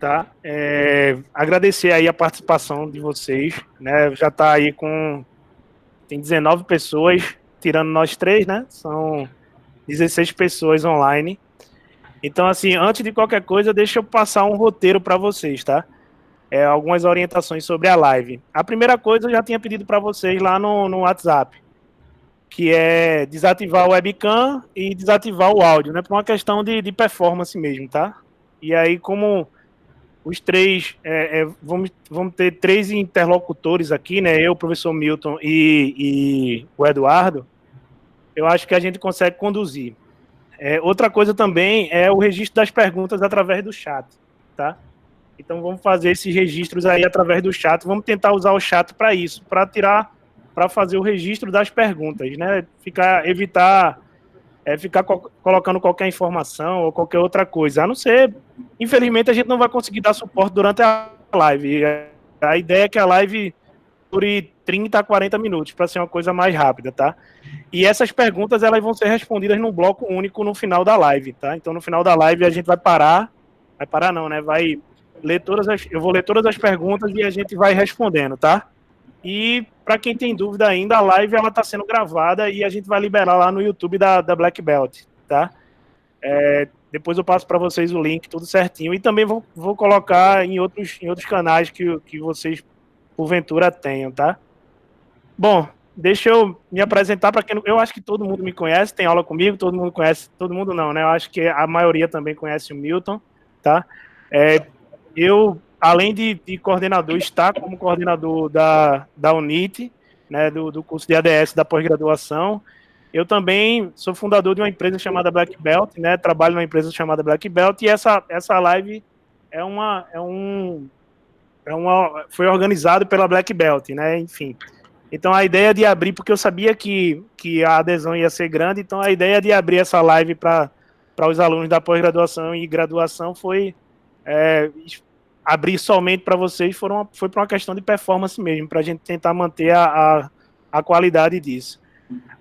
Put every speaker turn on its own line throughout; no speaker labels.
tá? Agradecer aí a participação de vocês, né? Já está aí tem 19 pessoas, tirando nós três, né? São 16 pessoas online. Então, assim, antes de qualquer coisa, deixa eu passar um roteiro para vocês, tá? Algumas orientações sobre a live. A primeira coisa eu já tinha pedido para vocês lá no WhatsApp, que é desativar o webcam e desativar o áudio, né? Por uma questão de performance mesmo, tá? E aí, como os três, vamos ter três interlocutores aqui, né? Eu, o professor Milton e o Eduardo, eu acho que a gente consegue conduzir. Outra coisa também é o registro das perguntas através do chat, tá? Então vamos fazer esses registros aí através do chat. Vamos tentar usar o chat para isso, para fazer o registro das perguntas, né? Evitar ficar colocando qualquer informação ou qualquer outra coisa. A não ser, infelizmente, a gente não vai conseguir dar suporte durante a live. A ideia é que a live dure 30 a 40 minutos, para ser uma coisa mais rápida, tá? E essas perguntas elas vão ser respondidas num bloco único no final da live, tá? Então, no final da live, a gente vai parar não, né? Eu vou ler todas as perguntas e a gente vai respondendo, tá? E para quem tem dúvida ainda, a live ela está sendo gravada e a gente vai liberar lá no YouTube da Black Belt, tá? Depois eu passo para vocês o link, tudo certinho. E também vou colocar em outros canais que vocês, porventura, tenham, tá? Bom, deixa eu me apresentar para quem não... Eu acho que todo mundo me conhece, tem aula comigo, todo mundo conhece... Todo mundo não, né? Eu acho que a maioria também conhece o Milton, tá? Eu, além de coordenador, estar como coordenador da UNIT, né, do curso de ADS da pós-graduação, eu também sou fundador de uma empresa chamada Black Belt, né, trabalho numa empresa chamada Black Belt, e essa live foi organizado pela Black Belt, né, enfim. Então a ideia de abrir, porque eu sabia que a adesão ia ser grande, então a ideia de abrir essa live para os alunos da pós-graduação e graduação foi abrir somente para vocês, foi por uma questão de performance mesmo, para a gente tentar manter a qualidade disso.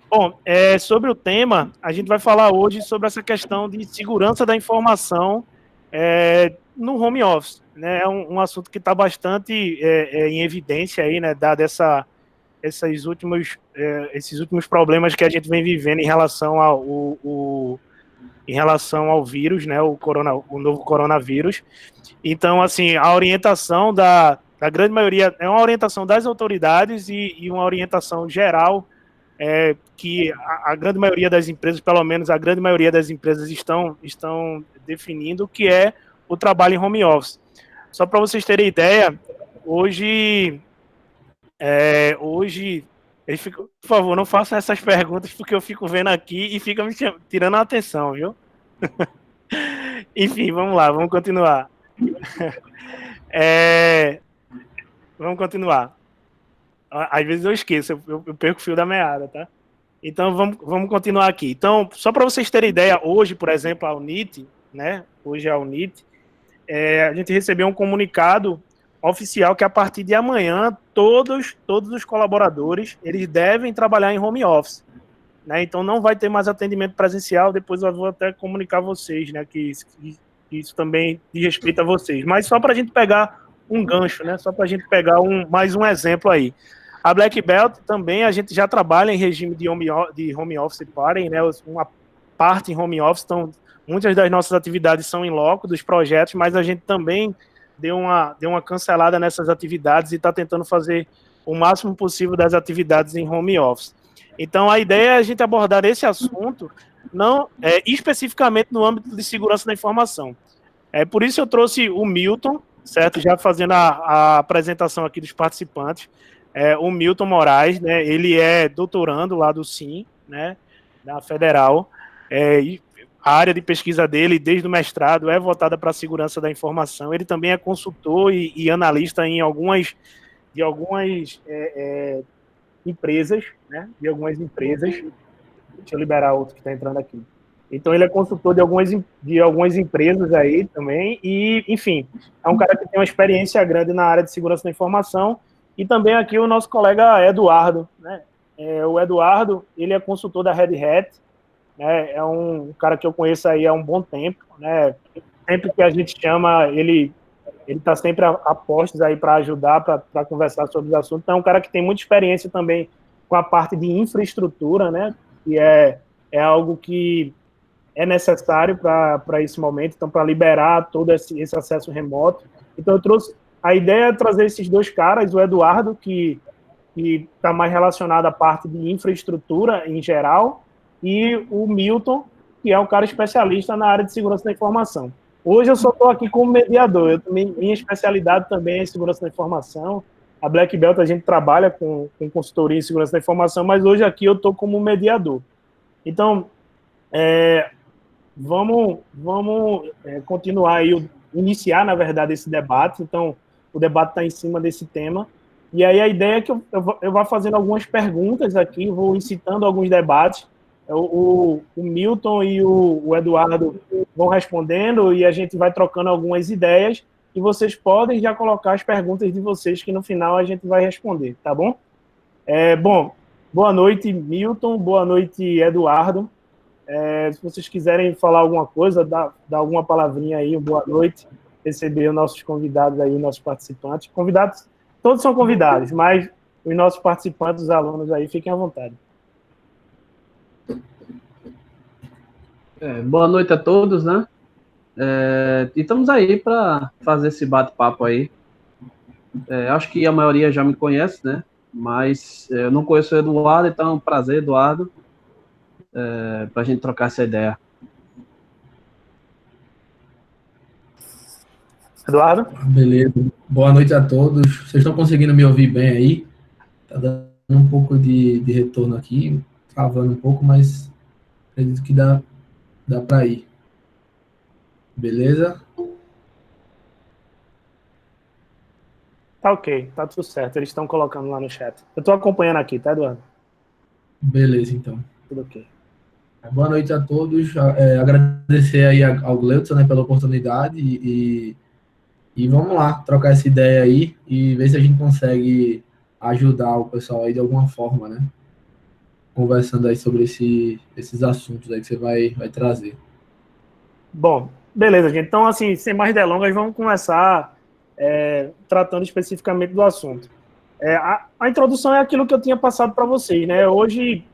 Bom, sobre o tema, a gente vai falar hoje sobre essa questão de segurança da informação no home office, né? É um assunto que está bastante em evidência aí, né? Dado esses últimos problemas que a gente vem vivendo em relação ao vírus, né? O novo coronavírus. Então, assim, a orientação da grande maioria é uma orientação das autoridades e uma orientação geral que a grande maioria das empresas, pelo menos a grande maioria das empresas estão definindo, que é o trabalho em home office. Só para vocês terem ideia, hoje por favor, não façam essas perguntas porque eu fico vendo aqui e fica me tirando a atenção, viu? Enfim, vamos lá, vamos continuar. Vamos continuar. Às vezes eu esqueço, eu perco o fio da meada, tá? Então, vamos continuar aqui. Então, só para vocês terem ideia, hoje, por exemplo, a UNIT, né? Hoje a UNIT, a gente recebeu um comunicado oficial que a partir de amanhã, todos os colaboradores, eles devem trabalhar em home office, né? Então, não vai ter mais atendimento presencial, depois eu vou até comunicar a vocês, né? Que isso também diz respeito a vocês. Mas só para a gente pegar um gancho, né? Só para a gente pegar mais um exemplo aí. A Black Belt também, a gente já trabalha em regime de home office party, né? Uma parte em home office, então muitas das nossas atividades são em loco dos projetos, mas a gente também deu uma cancelada nessas atividades e está tentando fazer o máximo possível das atividades em home office. Então, a ideia é a gente abordar esse assunto não especificamente no âmbito de segurança da informação. Por isso eu trouxe o Milton, certo? Já fazendo a apresentação aqui dos participantes. O Milton Moraes, né? Ele é doutorando lá do SIM, né? Da Federal. A área de pesquisa dele, desde o mestrado, é voltada para a segurança da informação. Ele também é consultor e analista em algumas empresas, né? De algumas empresas. Deixa eu liberar outro que está entrando aqui. Então, ele é consultor de algumas empresas aí também. E, enfim, é um cara que tem uma experiência grande na área de segurança da informação. E também aqui o nosso colega Eduardo, né? O Eduardo, ele é consultor da Red Hat, né? É um cara que eu conheço aí há um bom tempo, né? Sempre que a gente chama, ele ele está sempre a postos aí para ajudar, para conversar sobre os assuntos. Então, é um cara que tem muita experiência também com a parte de infraestrutura, né? Que é algo que é necessário para esse momento, então, para liberar todo esse acesso remoto. Então, eu trouxe a ideia de trazer esses dois caras, o Eduardo, que está mais relacionado à parte de infraestrutura em geral, e o Milton, que é um cara especialista na área de segurança da informação. Hoje eu só estou aqui como mediador, minha especialidade também é em segurança da informação. A Black Belt a gente trabalha com consultoria em segurança da informação, mas hoje aqui eu estou como mediador. Então, vamos continuar aí, iniciar, na verdade, esse debate. Então, o debate está em cima desse tema. E aí a ideia é que eu vá fazendo algumas perguntas aqui, vou incitando alguns debates. O Milton e o Eduardo vão respondendo e a gente vai trocando algumas ideias e vocês podem já colocar as perguntas de vocês que no final a gente vai responder, tá bom? Bom, boa noite, Milton, boa noite, Eduardo. Se vocês quiserem falar alguma coisa, dar alguma palavrinha aí, boa noite, receber os nossos convidados aí, nossos participantes. Convidados, todos são convidados, mas os nossos participantes, os alunos aí, fiquem à vontade.
Boa noite a todos, né? E estamos aí para fazer esse bate-papo aí. Acho que a maioria já me conhece, né? Mas eu não conheço o Eduardo, então é um prazer, Eduardo, para a gente trocar essa ideia.
Eduardo?
Beleza. Boa noite a todos. Vocês estão conseguindo me ouvir bem aí? Tá dando um pouco de retorno aqui, travando um pouco, mas acredito que dá para ir. Beleza?
Tá ok, tá tudo certo. Eles estão colocando lá no chat. Eu estou acompanhando aqui, tá, Eduardo?
Beleza, então.
Tudo ok.
Boa noite a todos. Agradecer aí ao Gleudson, né, pela oportunidade e vamos lá, trocar essa ideia aí e ver se a gente consegue ajudar o pessoal aí de alguma forma, né? Conversando aí sobre esses assuntos aí que você vai trazer.
Bom, beleza, gente. Então, assim, sem mais delongas, vamos começar tratando especificamente do assunto. A introdução é aquilo que eu tinha passado para vocês, né? Hoje,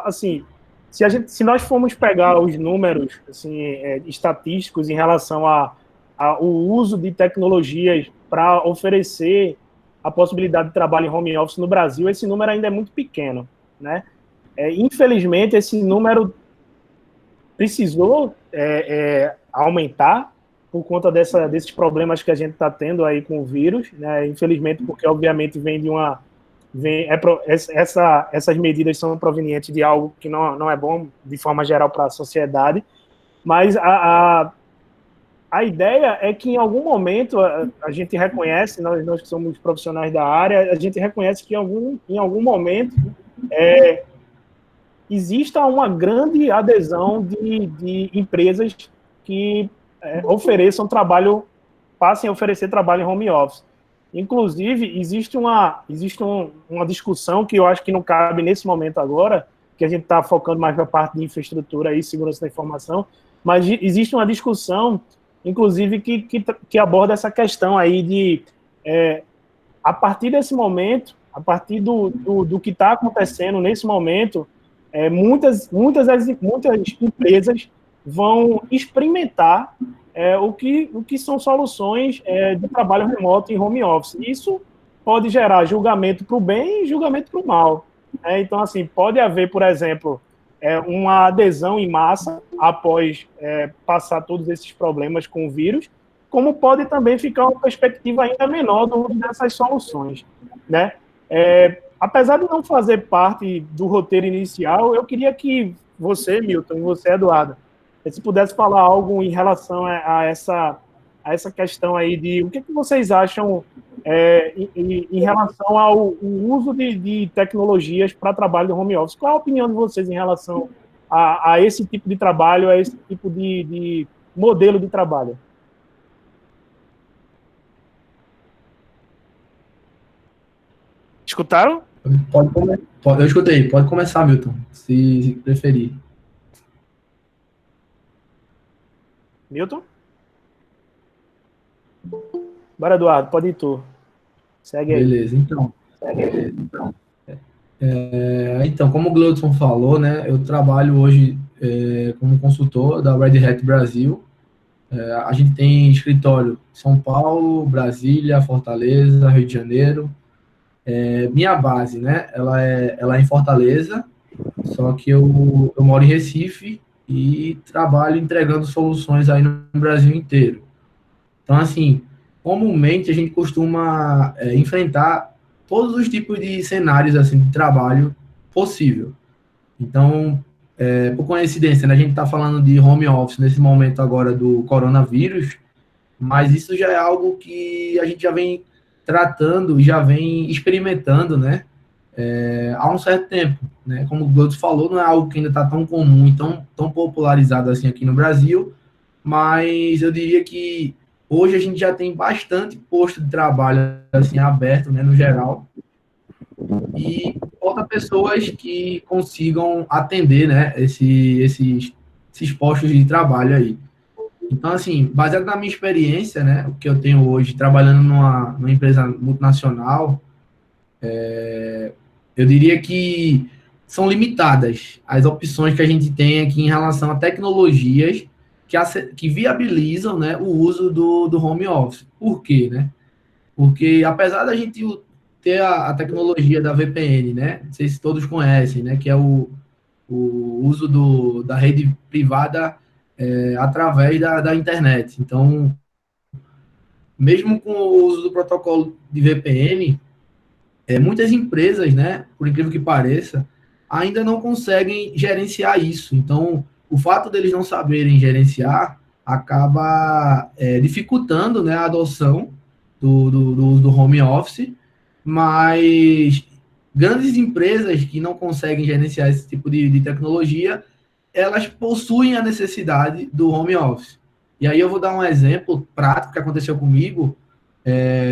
assim, se nós formos pegar os números assim, estatísticos em relação ao uso de tecnologias para oferecer a possibilidade de trabalho em home office no Brasil, esse número ainda é muito pequeno, né? Infelizmente, esse número precisou aumentar por conta desses problemas que a gente está tendo aí com o vírus, né? Infelizmente, porque obviamente essas medidas são provenientes de algo que não é bom de forma geral para a sociedade, mas a ideia é que em algum momento a gente reconhece, nós que somos profissionais da área, a gente reconhece que em algum momento exista uma grande adesão de empresas que passem a oferecer trabalho em home office. Inclusive, existe uma discussão que eu acho que não cabe nesse momento agora, que a gente está focando mais na parte de infraestrutura e segurança da informação, mas existe uma discussão, inclusive, que aborda essa questão aí de, a partir desse momento, a partir do que está acontecendo nesse momento, muitas empresas vão experimentar o que são soluções de trabalho remoto em home office. Isso pode gerar julgamento para o bem e julgamento para o mal. Então, assim, pode haver, por exemplo, uma adesão em massa após passar todos esses problemas com o vírus, como pode também ficar uma perspectiva ainda menor do uso dessas soluções, né? Apesar de não fazer parte do roteiro inicial, eu queria que você, Milton, e você, Eduardo, se pudesse falar algo em relação a essa questão aí de o que vocês acham em relação ao uso de tecnologias para trabalho de home office. Qual é a opinião de vocês em relação a esse tipo de trabalho, a esse tipo de modelo de trabalho? Escutaram?
Eu escutei. Pode começar, Milton, se preferir.
Milton? Bora, Eduardo, pode ir tu. Segue aí.
Beleza, então. Então, como o Gleudson falou, né, eu trabalho hoje como consultor da Red Hat Brasil. A gente tem escritório em São Paulo, Brasília, Fortaleza, Rio de Janeiro. Minha base, né, ela é em Fortaleza, só que eu moro em Recife e trabalho entregando soluções aí no Brasil inteiro. Então, assim, comumente a gente costuma enfrentar todos os tipos de cenários assim, de trabalho possível. Então, por coincidência, né, a gente está falando de home office nesse momento agora do coronavírus, mas isso já é algo que a gente já vem tratando, já vem experimentando, né, há um certo tempo. Né? Como o Gleudson falou, não é algo que ainda está tão comum e tão popularizado assim aqui no Brasil, mas eu diria que hoje a gente já tem bastante posto de trabalho assim, aberto, né, no geral, e falta pessoas que consigam atender, né, esses postos de trabalho aí. Então, assim, baseado na minha experiência, né, o que eu tenho hoje trabalhando numa empresa multinacional, eu diria que são limitadas as opções que a gente tem aqui em relação a tecnologias que viabilizam, né, o uso do home office. Por quê, né? Porque apesar da gente ter a tecnologia da VPN, né? Não sei se todos conhecem, né? Que é o uso da rede privada através da internet. Então, mesmo com o uso do protocolo de VPN, muitas empresas, né? Por incrível que pareça, ainda não conseguem gerenciar isso. Então, o fato deles não saberem gerenciar acaba dificultando, né, a adoção do home office, mas grandes empresas que não conseguem gerenciar esse tipo de tecnologia, elas possuem a necessidade do home office. E aí eu vou dar um exemplo prático que aconteceu comigo,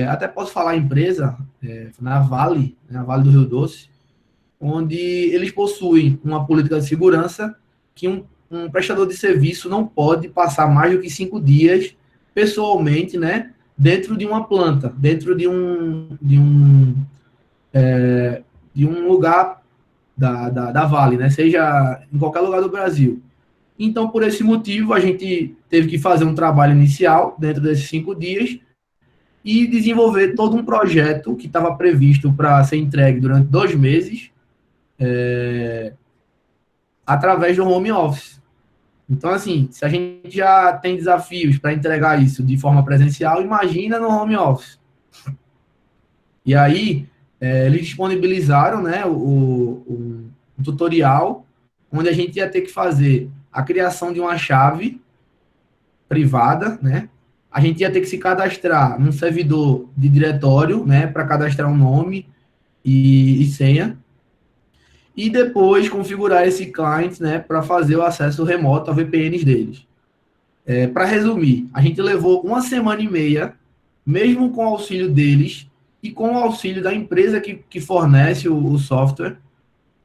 até posso falar a empresa, na Vale, né, Vale do Rio Doce, onde eles possuem uma política de segurança que um prestador de serviço não pode passar mais do que 5 dias pessoalmente, né, dentro de uma planta, dentro de um lugar da Vale, né, seja em qualquer lugar do Brasil. Então, por esse motivo, a gente teve que fazer um trabalho inicial dentro desses 5 dias e desenvolver todo um projeto que estava previsto para ser entregue durante 2 meses, através do home office. Então, assim, se a gente já tem desafios para entregar isso de forma presencial, imagina no home office. E aí, eles disponibilizaram, né, o tutorial, onde a gente ia ter que fazer a criação de uma chave privada, né? A gente ia ter que se cadastrar num servidor de diretório, né, para cadastrar um nome e senha, e depois configurar esse client, né, para fazer o acesso remoto a VPNs deles. Para resumir, a gente levou 1 semana e meia, mesmo com o auxílio deles e com o auxílio da empresa que fornece o software,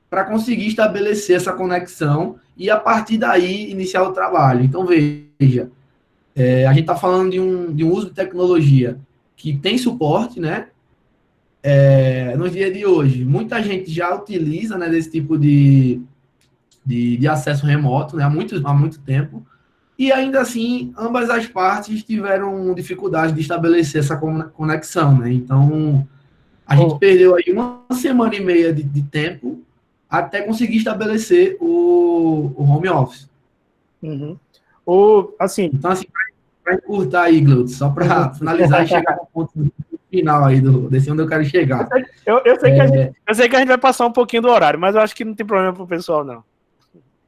para conseguir estabelecer essa conexão e, a partir daí, iniciar o trabalho. Então, veja, a gente está falando de um uso de tecnologia que tem suporte, né? Nos dias de hoje, muita gente já utiliza, né, desse tipo de acesso remoto, né, há muito tempo, e ainda assim, ambas as partes tiveram dificuldade de estabelecer essa conexão, né? Então, a gente perdeu aí 1 semana e meia de tempo até conseguir estabelecer o home office.
Uhum. Assim,
então, assim, para encurtar aí, Gleudson, só para finalizar e chegar no ponto final aí desse onde eu quero chegar.
Eu sei que a gente vai passar um pouquinho do horário, mas eu acho que não tem problema pro pessoal, não.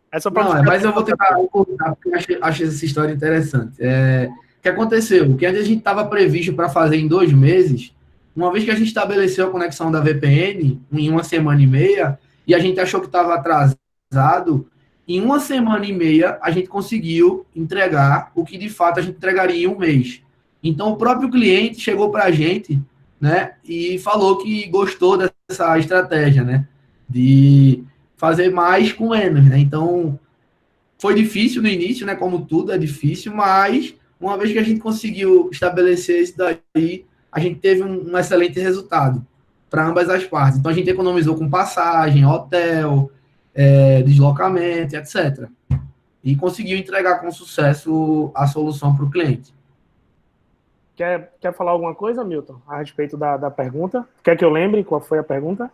É só para
mas eu vou tentar encurtar, porque eu acho essa história interessante. O que aconteceu? O que a gente estava previsto para fazer em 2 meses, uma vez que a gente estabeleceu a conexão da VPN em 1 semana e meia, e a gente achou que estava atrasado, em 1 semana e meia a gente conseguiu entregar o que de fato a gente entregaria em 1 mês. Então, o próprio cliente chegou para a gente, né, e falou que gostou dessa estratégia, né, de fazer mais com menos, né? Então, foi difícil no início, né, como tudo é difícil, mas Uma vez que a gente conseguiu estabelecer isso daí, a gente teve um excelente resultado para ambas as partes. Então, a gente economizou com passagem, hotel, deslocamento, etc. E conseguiu entregar com sucesso a solução para o cliente.
Quer falar alguma coisa, Milton, a respeito da pergunta? Quer que eu lembre qual foi a pergunta?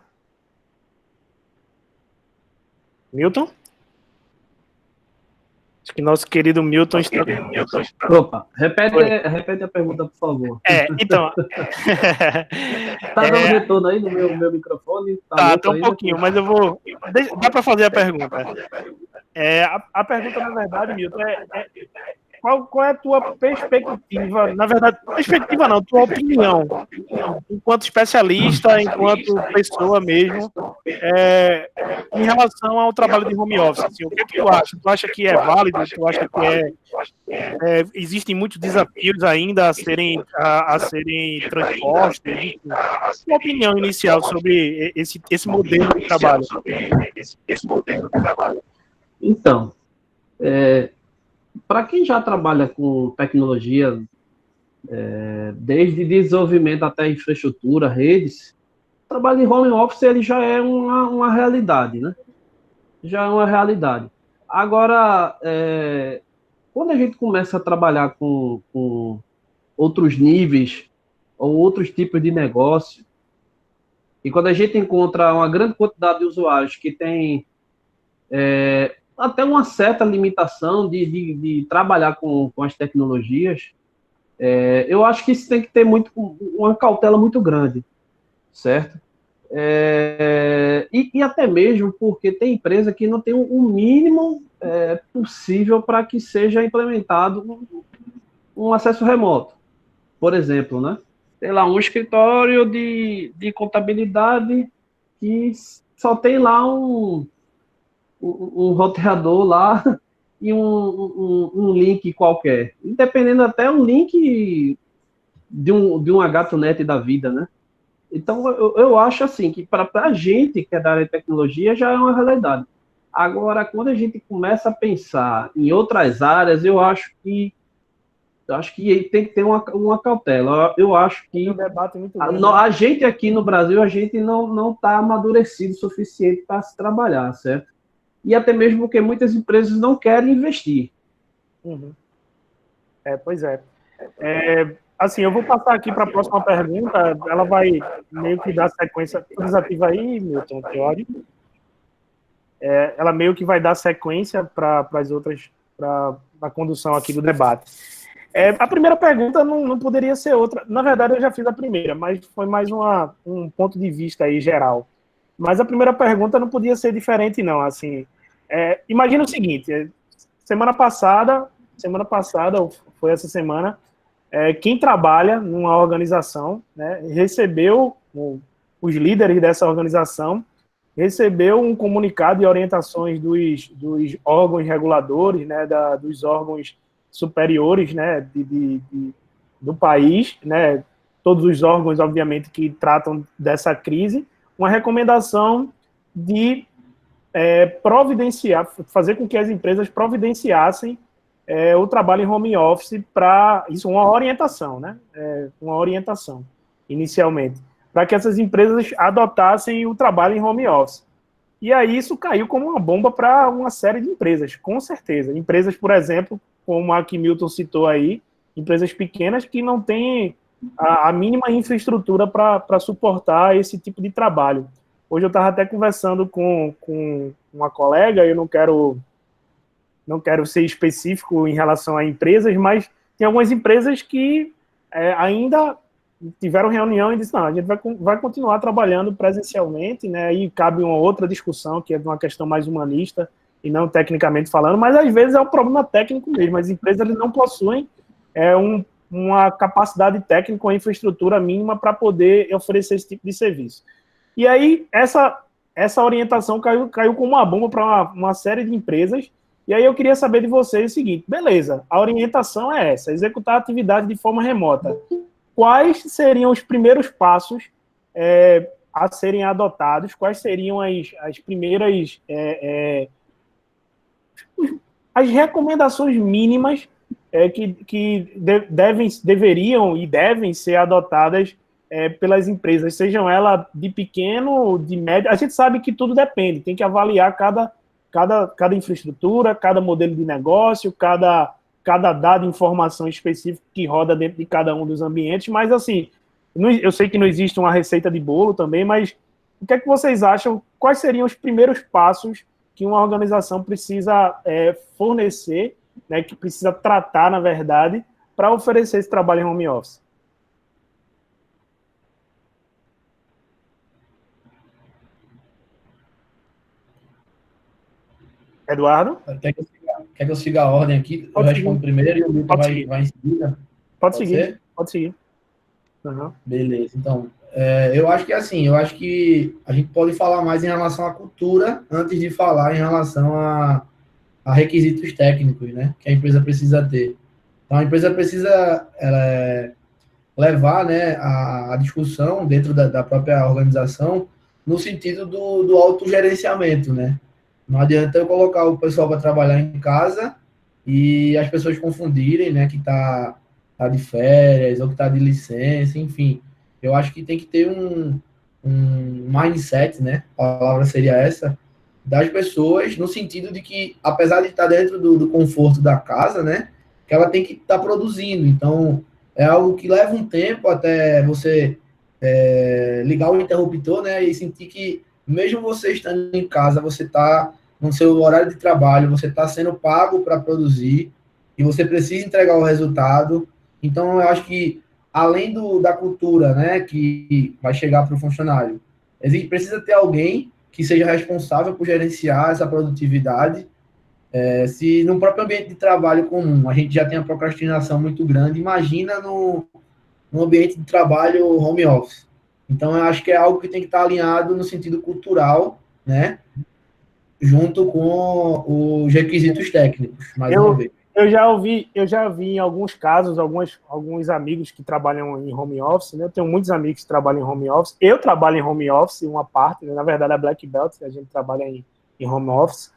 Milton? Acho que nosso querido Milton está...
Opa, repete a pergunta, por favor.
Então...
Tá dando retorno aí no meu microfone?
Tá um pouquinho, mas eu vou... Dá para fazer a pergunta. A pergunta, na verdade, Milton, qual é a tua perspectiva? Na verdade, perspectiva não, tua opinião, enquanto especialista, enquanto pessoa mesmo, em relação ao trabalho de home office. Assim, o que tu acha? Tu acha que é válido? Tu acha que existem muitos desafios ainda a serem transpostos? Tua opinião inicial sobre esse modelo de trabalho?
Então, para quem já trabalha com tecnologia, desde desenvolvimento até infraestrutura, redes, o trabalho de home office ele já é uma realidade, né? Já é uma realidade. Agora, quando a gente começa a trabalhar com outros níveis ou outros tipos de negócio, e quando a gente encontra uma grande quantidade de usuários que tem até uma certa limitação de trabalhar com as tecnologias, eu acho que isso tem que ter uma cautela muito grande, certo? E até mesmo porque tem empresa que não tem o mínimo possível para que seja implementado um acesso remoto. Por exemplo, né? Tem lá um escritório de contabilidade que só tem lá um roteador lá e um link qualquer. Dependendo até um link de um HTML da vida, né? Então, eu acho assim, que para a gente que é da área de tecnologia já é uma realidade. Agora, quando a gente começa a pensar em outras áreas, eu acho que tem que ter uma cautela. Eu acho que a gente aqui no Brasil, a gente não está amadurecido o suficiente para se trabalhar, certo? E até mesmo porque muitas empresas não querem investir.
Uhum. Pois é. Assim, eu vou passar aqui para a próxima pergunta. Ela vai meio que dar sequência. Tu desativa aí, Milton, teórico. Ela meio que vai dar sequência para as outras, para a condução aqui do debate. A primeira pergunta não poderia ser outra. Na verdade, eu já fiz a primeira, mas foi mais um ponto de vista aí geral. Mas a primeira pergunta não podia ser diferente, não. Assim, imagina o seguinte: semana passada, ou foi essa semana, quem trabalha numa organização, né, recebeu, os líderes dessa organização, recebeu um comunicado e orientações dos órgãos reguladores, né, dos órgãos superiores, né, do país, né, todos os órgãos, obviamente, que tratam dessa crise, uma recomendação de providenciar, fazer com que as empresas providenciassem o trabalho em home office para isso, uma orientação, né? Uma orientação, inicialmente, para que essas empresas adotassem o trabalho em home office. E aí isso caiu como uma bomba para uma série de empresas, com certeza. Empresas, por exemplo, como a que Milton citou aí, empresas pequenas que não têm a mínima infraestrutura para suportar esse tipo de trabalho. Hoje eu estava até conversando com uma colega, eu não quero ser específico em relação a empresas, mas tem algumas empresas que ainda tiveram reunião e disseram, não, a gente vai continuar trabalhando presencialmente, né? Aí cabe uma outra discussão, que é uma questão mais humanista e não tecnicamente falando, mas às vezes é um problema técnico mesmo. As empresas não possuem uma capacidade técnica, uma infraestrutura mínima para poder oferecer esse tipo de serviço. E aí, essa orientação caiu como uma bomba para uma série de empresas. E aí eu queria saber de vocês o seguinte: beleza, a orientação é essa, executar a atividade de forma remota. Quais seriam os primeiros passos a serem adotados? Quais seriam as primeiras as recomendações mínimas deveriam e devem ser adotadas pelas empresas, sejam elas de pequeno, de médio. A gente sabe que tudo depende, tem que avaliar cada infraestrutura, cada modelo de negócio, cada dado, informação específica que roda dentro de cada um dos ambientes, mas assim, eu sei que não existe uma receita de bolo também, mas o que é que vocês acham? Quais seriam os primeiros passos que uma organização precisa fornecer, né, que precisa tratar, na verdade, para oferecer esse trabalho em home office? Eduardo?
Quer que eu siga a ordem aqui? Eu respondo primeiro e o Milton vai em seguida.
Pode seguir. Uhum.
Beleza, então, eu acho que assim, eu acho que a gente pode falar mais em relação à cultura antes de falar em relação a requisitos técnicos, né, que a empresa precisa ter. Então, a empresa precisa levar, né, a discussão dentro da própria organização no sentido do autogerenciamento, né. Não adianta eu colocar o pessoal para trabalhar em casa e as pessoas confundirem, né, que tá de férias ou que tá de licença, enfim. Eu acho que tem que ter um mindset, né, a palavra seria essa, das pessoas, no sentido de que, apesar de estar dentro do conforto da casa, né, que ela tem que estar produzindo. Então, é algo que leva um tempo até você ligar o interruptor, né, e sentir que, mesmo você estando em casa, você está no seu horário de trabalho, você está sendo pago para produzir e você precisa entregar o resultado. Então, eu acho que, além da cultura, né, que vai chegar para o funcionário, precisa ter alguém que seja responsável por gerenciar essa produtividade. Se no próprio ambiente de trabalho comum a gente já tem a procrastinação muito grande, imagina no ambiente de trabalho home office. Então, eu acho que é algo que tem que estar alinhado no sentido cultural, né, junto com os requisitos técnicos, mais uma vez.
Eu já vi em alguns casos, alguns amigos que trabalham em home office, né? Eu tenho muitos amigos que trabalham em home office. Eu trabalho em home office, uma parte, né? Na verdade, a Black Belt, a gente trabalha em home office.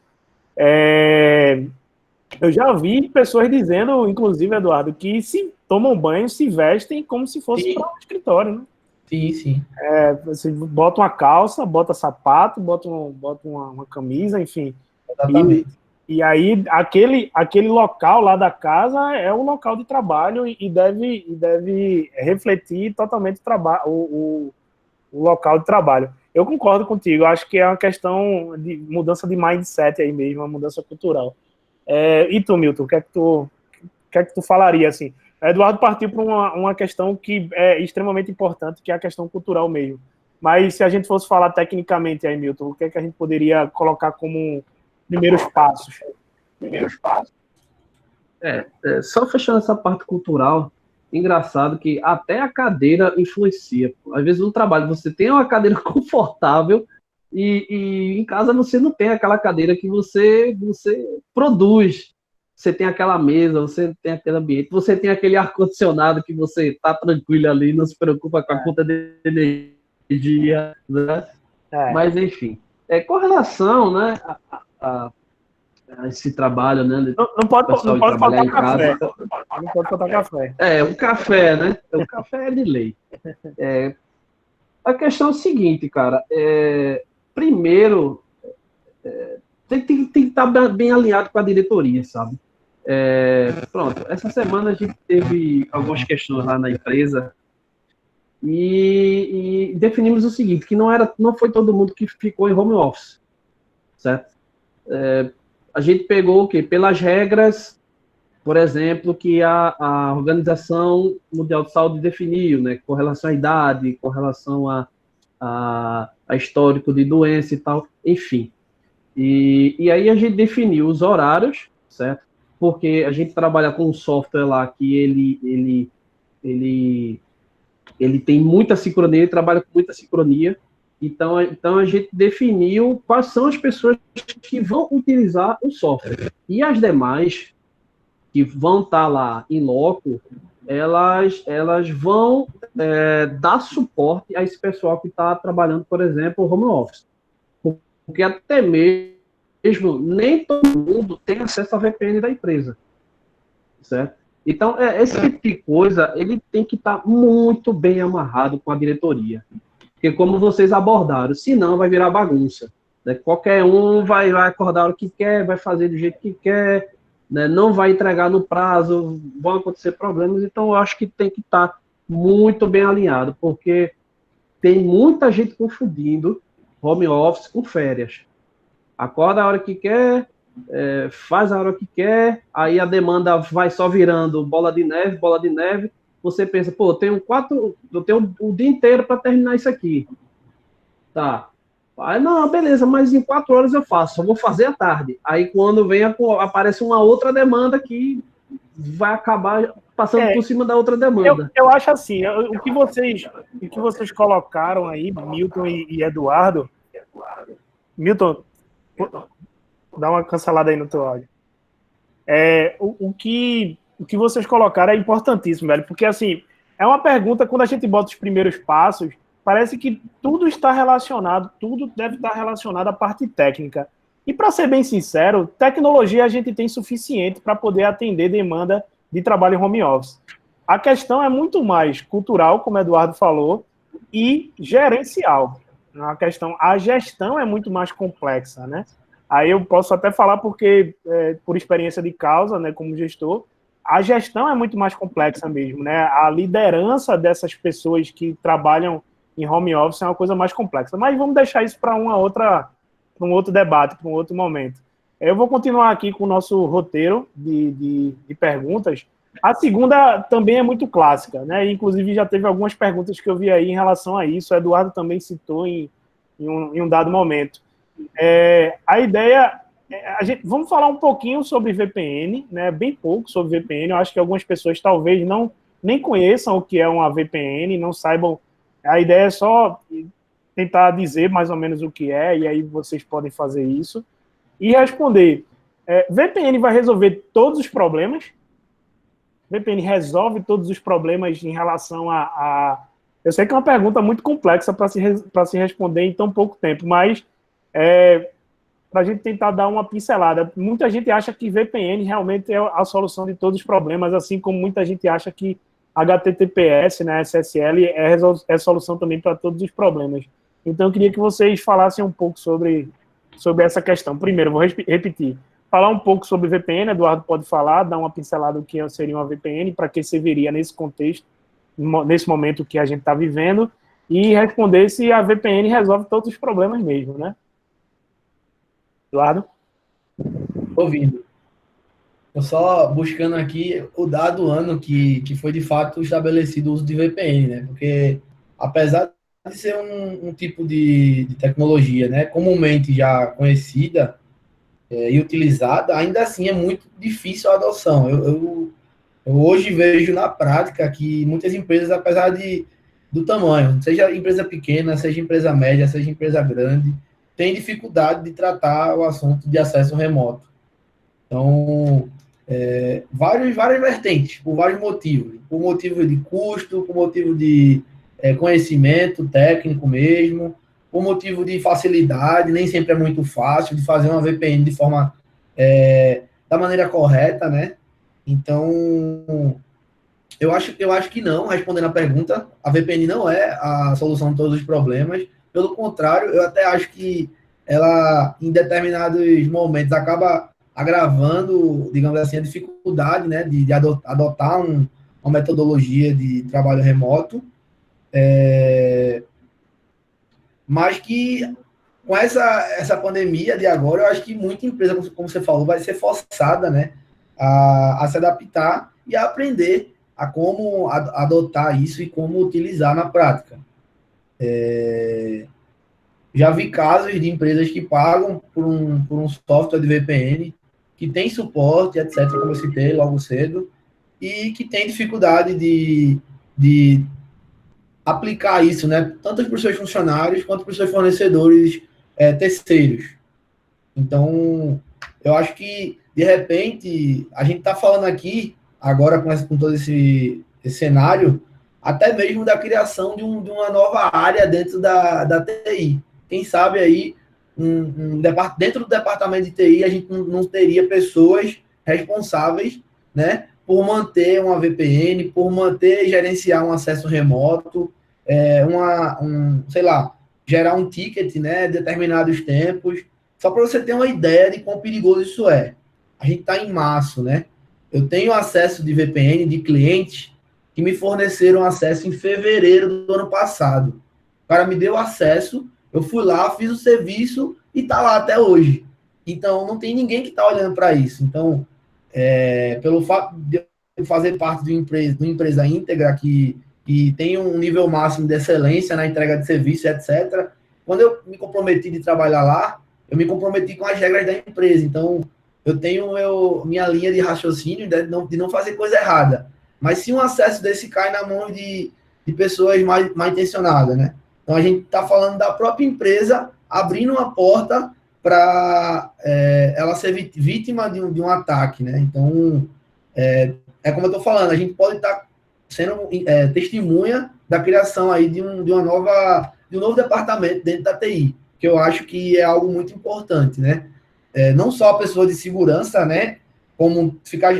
Eu já vi pessoas dizendo, inclusive, Eduardo, que se tomam banho, se vestem como se fosse para um escritório, né?
Sim.
Você bota uma calça, bota sapato, bota uma camisa, enfim.
Exatamente.
E aí, aquele local lá da casa é o local de trabalho e deve refletir totalmente o local de trabalho. Eu concordo contigo, acho que é uma questão de mudança de mindset aí mesmo, uma mudança cultural. E tu, Milton, o que é que tu falaria, assim? Eduardo partiu para uma questão que é extremamente importante, que é a questão cultural mesmo. Mas se a gente fosse falar tecnicamente aí, Milton, o que é que a gente poderia colocar como primeiros passos?
Só fechando essa parte cultural, engraçado que até a cadeira influencia. Às vezes no trabalho você tem uma cadeira confortável e em casa você não tem aquela cadeira que você produz. Você tem aquela mesa, você tem aquele ambiente, você tem aquele ar-condicionado que você está tranquilo ali, não se preocupa com a conta de energia, né? Mas, enfim, com relação, né, a esse trabalho, né?
Não pode faltar
em casa.
Não pode faltar café.
O café, né? O café é de lei. A questão é o seguinte, cara. Primeiro, tem que estar bem alinhado com a diretoria, sabe? Pronto, essa semana a gente teve algumas questões lá na empresa e definimos o seguinte, que não foi todo mundo que ficou em home office, certo? A gente pegou o quê? Pelas regras, por exemplo, que a Organização Mundial de Saúde definiu, né, com relação à idade, com relação a histórico de doença e tal, enfim. E aí a gente definiu os horários, certo? Porque a gente trabalha com um software lá que ele tem muita sincronia, ele trabalha com muita sincronia. Então a gente definiu quais são as pessoas que vão utilizar o software. E as demais, que vão estar lá em loco, elas vão dar suporte a esse pessoal que está trabalhando, por exemplo, home office. Porque até mesmo nem todo mundo tem acesso à VPN da empresa, certo? Então, esse tipo de coisa, ele tem que estar muito bem amarrado com a diretoria. Porque como vocês abordaram, senão vai virar bagunça. Né? Qualquer um vai acordar a hora que quer, vai fazer do jeito que quer, né? Não vai entregar no prazo, vão acontecer problemas. Então, eu acho que tem que estar muito bem alinhado, porque tem muita gente confundindo home office com férias. Acorda a hora que quer, faz a hora que quer, aí a demanda vai só virando bola de neve, você pensa, pô, eu tenho o dia inteiro para terminar isso aqui. Tá. Aí, não, beleza, mas em 4 horas eu faço, só vou fazer à tarde. Aí quando vem, aparece uma outra demanda que vai acabar passando por cima da outra demanda.
Eu acho assim, o que vocês colocaram aí, Milton e Eduardo. Milton, dá uma cancelada aí no teu áudio. O que vocês colocaram é importantíssimo, velho, porque assim, é uma pergunta, quando a gente bota os primeiros passos, parece que tudo está relacionado, tudo deve estar relacionado à parte técnica. E para ser bem sincero, tecnologia a gente tem suficiente para poder atender demanda de trabalho em home office. A questão é muito mais cultural, como o Eduardo falou, e gerencial. A gestão é muito mais complexa, né? Aí eu posso até falar porque, por experiência de causa, né, como gestor, a gestão é muito mais complexa mesmo, né? A liderança dessas pessoas que trabalham em home office é uma coisa mais complexa. Mas vamos deixar isso para um outro debate, para um outro momento. Eu vou continuar aqui com o nosso roteiro de perguntas. A segunda também é muito clássica, né? Inclusive já teve algumas perguntas que eu vi aí em relação a isso. O Eduardo também citou em um dado momento. A ideia... vamos falar um pouquinho sobre VPN, né? Bem pouco sobre VPN. Eu acho que algumas pessoas talvez nem conheçam o que é uma VPN, não saibam. A ideia é só tentar dizer mais ou menos o que é, e aí vocês podem fazer isso. E responder, VPN vai resolver todos os problemas? VPN resolve todos os problemas em relação a... Eu sei que é uma pergunta muito complexa para se responder em tão pouco tempo, mas para a gente tentar dar uma pincelada. Muita gente acha que VPN realmente é a solução de todos os problemas, assim como muita gente acha que HTTPS, né, SSL, é solução também para todos os problemas. Então, eu queria que vocês falassem um pouco sobre essa questão. Primeiro, vou repetir. Falar um pouco sobre VPN, Eduardo pode falar, dar uma pincelada do que seria uma VPN, para que serviria nesse contexto, nesse momento que a gente está vivendo, e responder se a VPN resolve todos os problemas mesmo, né? Eduardo?
Ouvindo. Estou só buscando aqui o dado ano que foi de fato estabelecido o uso de VPN, né? Porque, apesar de ser um tipo de tecnologia, né, comumente já conhecida e utilizada, ainda assim é muito difícil a adoção. Eu hoje vejo na prática que muitas empresas, apesar do tamanho, seja empresa pequena, seja empresa média, seja empresa grande, têm dificuldade de tratar o assunto de acesso remoto. Então, várias vertentes, por vários motivos. Por motivo de custo, por motivo de conhecimento técnico mesmo, por motivo de facilidade, nem sempre é muito fácil de fazer uma VPN de forma da maneira correta, né? Então, eu acho que não, respondendo a pergunta, a VPN não é a solução de todos os problemas. Pelo contrário, eu até acho que ela, em determinados momentos, acaba agravando, digamos assim, a dificuldade, né, de adotar uma metodologia de trabalho remoto, mas que com essa pandemia de agora, eu acho que muita empresa, como você falou, vai ser forçada, né, a se adaptar e a aprender a como adotar isso e como utilizar na prática. Já vi casos de empresas que pagam por um software de VPN, que tem suporte, etc., como eu citei logo cedo, e que tem dificuldade de aplicar isso, né, tanto para os seus funcionários quanto para os seus fornecedores terceiros. Então, eu acho que, de repente, a gente está falando aqui, agora com todo esse cenário, até mesmo da criação de uma nova área dentro da TI. Quem sabe aí, dentro do departamento de TI, a gente não teria pessoas responsáveis, né, por manter uma VPN, por manter e gerenciar um acesso remoto, sei lá, gerar um ticket, né, determinados tempos. Só para você ter uma ideia de quão perigoso isso é. A gente está em março, né? Eu tenho acesso de VPN de clientes que me forneceram acesso em fevereiro do ano passado. O cara me deu acesso, eu fui lá, fiz o serviço e está lá até hoje. Então, não tem ninguém que está olhando para isso. Então, pelo fato de eu fazer parte de uma empresa íntegra que tem um nível máximo de excelência na entrega de serviço, etc., quando eu me comprometi de trabalhar lá, eu me comprometi com as regras da empresa. Então, eu tenho minha linha de raciocínio de não fazer coisa errada. Mas se um acesso desse cai na mão de pessoas mal intencionadas, né? Então, a gente está falando da própria empresa abrindo uma porta para ela ser vítima de um ataque, né? Então, como eu estou falando, a gente pode estar sendo testemunha da criação aí de um novo departamento dentro da TI, que eu acho que é algo muito importante, né? Não só a pessoa de segurança, né? Como ficar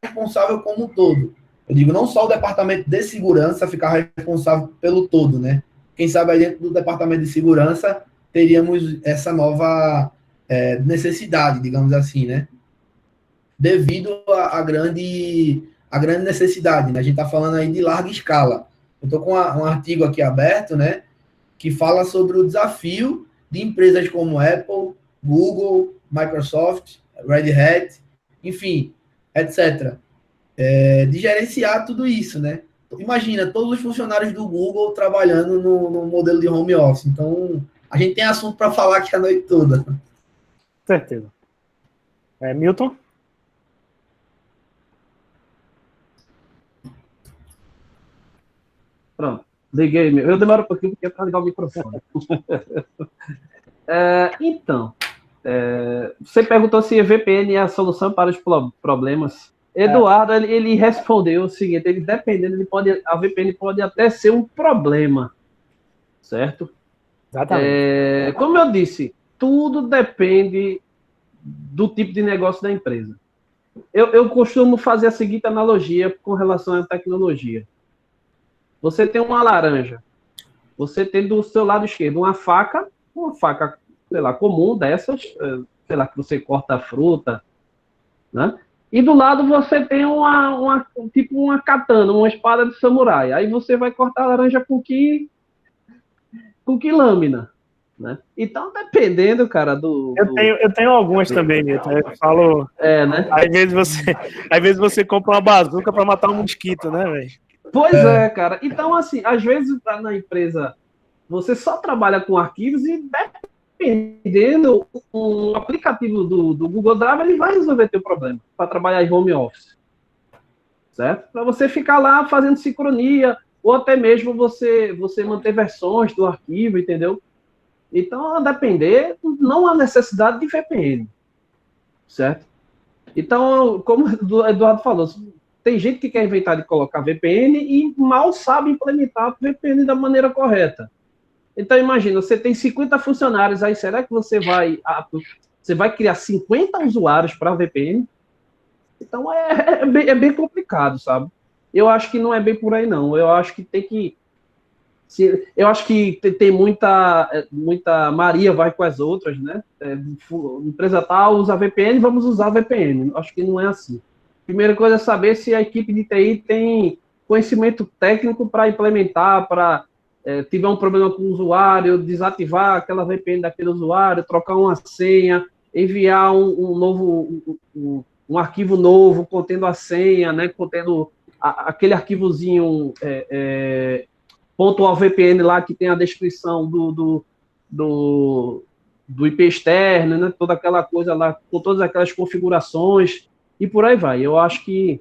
responsável como um todo. Eu digo, não só o departamento de segurança ficar responsável pelo todo, né? Quem sabe aí dentro do departamento de segurança teríamos essa nova necessidade, digamos assim, né? Devido à grande necessidade, né? A gente está falando aí de larga escala. Eu estou com um artigo aqui aberto, né? Que fala sobre o desafio de empresas como Apple, Google, Microsoft, Red Hat, enfim, etc. De gerenciar tudo isso, né? Imagina, todos os funcionários do Google trabalhando no modelo de home office. Então, a gente tem assunto para falar aqui a noite toda.
Certeza. Milton?
Pronto, liguei. Eu demoro um pouquinho porque é para ligar o microfone. Então, você perguntou se a VPN é a solução para os problemas. Eduardo, ele respondeu o seguinte, ele dependendo, a VPN pode até ser um problema, certo?
Exatamente.
Como eu disse, tudo depende do tipo de negócio da empresa. Eu costumo fazer a seguinte analogia com relação à tecnologia. Você tem uma laranja, você tem do seu lado esquerdo uma faca, sei lá, comum dessas, sei lá, que você corta a fruta, né? E do lado você tem tipo uma katana, uma espada de samurai. Aí você vai cortar a laranja com que lâmina, né? Então, dependendo, cara,
Eu tenho algumas também, Milton. Eu falo...
né?
Às vezes você compra uma bazuca para matar um mosquito, né, velho?
Pois cara. Então, assim, às vezes na empresa você só trabalha com arquivos e dependendo, um aplicativo do Google Drive, ele vai resolver teu problema para trabalhar em home office, certo? Para você ficar lá fazendo sincronia, ou até mesmo você manter versões do arquivo, entendeu? Então, a depender, não há necessidade de VPN, certo? Então, como o Eduardo falou, tem gente que quer inventar de colocar VPN e mal sabe implementar a VPN da maneira correta. Então, imagina, você tem 50 funcionários aí, será que você vai criar 50 usuários para VPN? Então, é bem complicado, sabe? Eu acho que não é bem por aí, não. Eu acho que tem muita Maria vai com as outras, né? Empresa tal usa VPN, vamos usar VPN. Acho que não é assim. Primeira coisa é saber se a equipe de TI tem conhecimento técnico para implementar, para tiver um problema com o usuário, desativar aquela VPN daquele usuário, trocar uma senha, enviar um arquivo novo contendo a senha, né? Contendo aquele arquivozinho .ovpn lá que tem a descrição do IP externo, né? Toda aquela coisa lá, com todas aquelas configurações e por aí vai. Eu acho que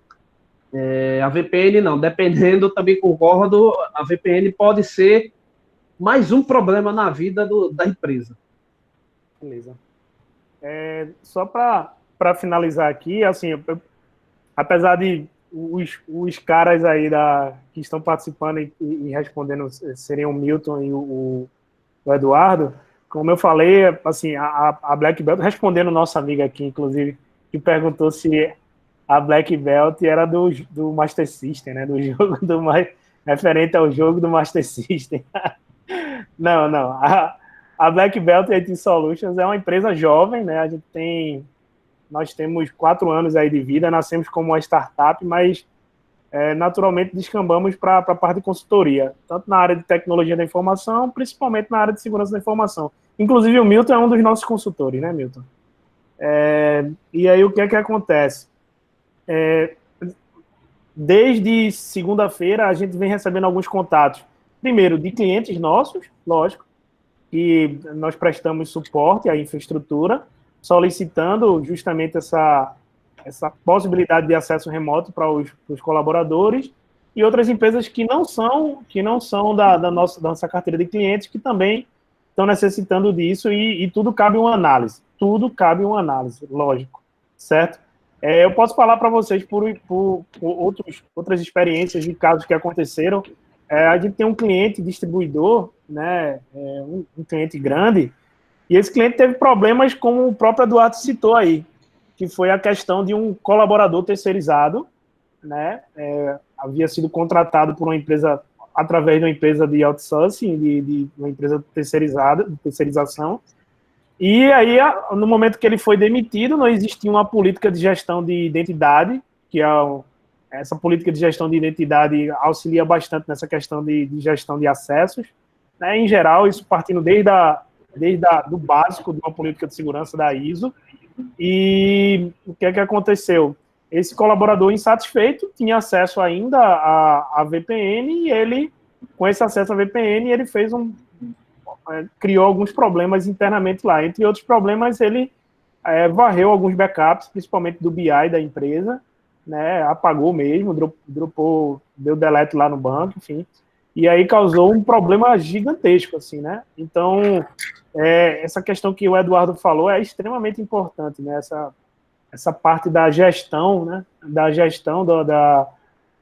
a VPN não, dependendo, também concordo, a VPN pode ser mais um problema na vida da empresa.
Beleza. Só para finalizar aqui, assim, apesar de os caras aí que estão participando e respondendo seriam o Milton e o Eduardo, como eu falei, assim, a Black Belt, respondendo nossa amiga aqui, inclusive, que perguntou se a Black Belt era do Master System, né? Do jogo referente ao jogo do Master System. Não, não. A Black Belt IT Solutions é uma empresa jovem, né? Nós temos 4 anos aí de vida, nascemos como uma startup, mas naturalmente descambamos para a parte de consultoria, tanto na área de tecnologia da informação, principalmente na área de segurança da informação. Inclusive o Milton é um dos nossos consultores, né, Milton? E aí o que é que acontece? Desde segunda-feira a gente vem recebendo alguns contatos, primeiro de clientes nossos, lógico, que nós prestamos suporte à infraestrutura, solicitando justamente essa possibilidade de acesso remoto para os colaboradores, e outras empresas que não são da nossa carteira de clientes, que também estão necessitando disso, e tudo cabe uma análise. Tudo cabe uma análise, lógico, certo? Eu posso falar para vocês por outras experiências de casos que aconteceram. A gente tem um cliente distribuidor, né, um cliente grande, e esse cliente teve problemas, como o próprio Eduardo citou aí, que foi a questão de um colaborador terceirizado, né, havia sido contratado por uma empresa, através de uma empresa de outsourcing, de uma empresa terceirizada, de terceirização, e aí, no momento que ele foi demitido, não existia uma política de gestão de identidade, que essa política de gestão de identidade auxilia bastante nessa questão de gestão de acessos, né, em geral, isso partindo desde do básico de uma política de segurança da ISO. E o que é que aconteceu? Esse colaborador insatisfeito tinha acesso ainda à VPN, e ele, com esse acesso à VPN, ele criou alguns problemas internamente lá. Entre outros problemas, ele varreu alguns backups, principalmente do BI da empresa, né, apagou mesmo, dropou, deu delete lá no banco, enfim, e aí causou um problema gigantesco, assim, né? Então, essa questão que o Eduardo falou é extremamente importante, né? Essa parte da gestão, né? Da gestão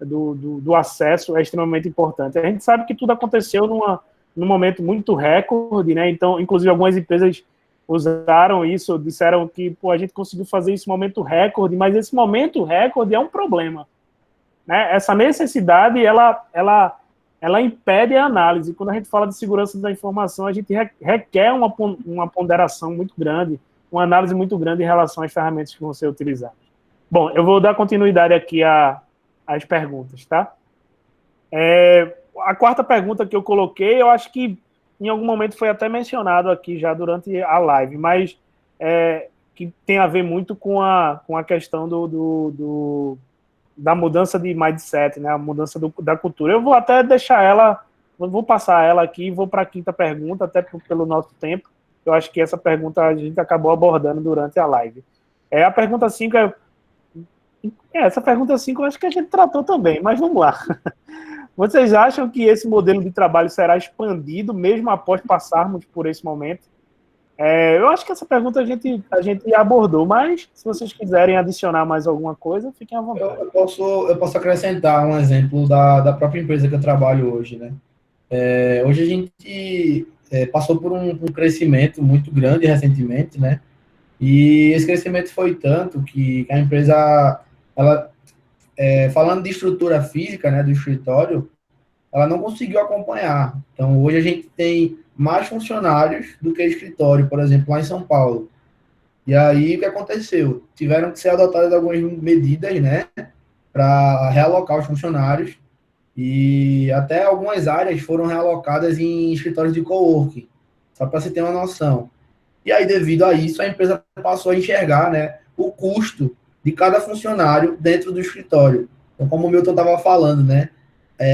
do acesso é extremamente importante. A gente sabe que tudo aconteceu num momento muito recorde, né? Então, inclusive, algumas empresas usaram isso, disseram que a gente conseguiu fazer esse momento recorde, mas esse momento recorde é um problema, né? Essa necessidade, ela impede a análise. Quando a gente fala de segurança da informação, a gente requer uma ponderação muito grande, uma análise muito grande em relação às ferramentas que vão ser utilizadas. Bom, eu vou dar continuidade aqui às perguntas, tá? A quarta pergunta que eu coloquei, eu acho que em algum momento foi até mencionado aqui já durante a live, mas que tem a ver muito com a questão da mudança de mindset, né? A mudança da cultura. Eu vou até deixar vou passar ela aqui e vou para a quinta pergunta, até pelo nosso tempo. Eu acho que essa pergunta a gente acabou abordando durante a live. A pergunta 5 essa pergunta 5 eu acho que a gente tratou também, mas vamos lá. Vocês acham que esse modelo de trabalho será expandido mesmo após passarmos por esse momento? Eu acho que essa pergunta a gente abordou, mas se vocês quiserem adicionar mais alguma coisa, fiquem à vontade.
Eu posso acrescentar um exemplo da própria empresa que eu trabalho hoje, né? Hoje a gente passou por um crescimento muito grande recentemente, né? E esse crescimento foi tanto que a empresa, falando de estrutura física, né, do escritório, ela não conseguiu acompanhar. Então, hoje a gente tem mais funcionários do que escritório, por exemplo, lá em São Paulo. E aí, o que aconteceu? Tiveram que ser adotadas algumas medidas, né, para realocar os funcionários, e até algumas áreas foram realocadas em escritórios de coworking, só para você ter uma noção. E aí, devido a isso, a empresa passou a enxergar, né, o custo de cada funcionário dentro do escritório. Então, como o Milton estava falando, né,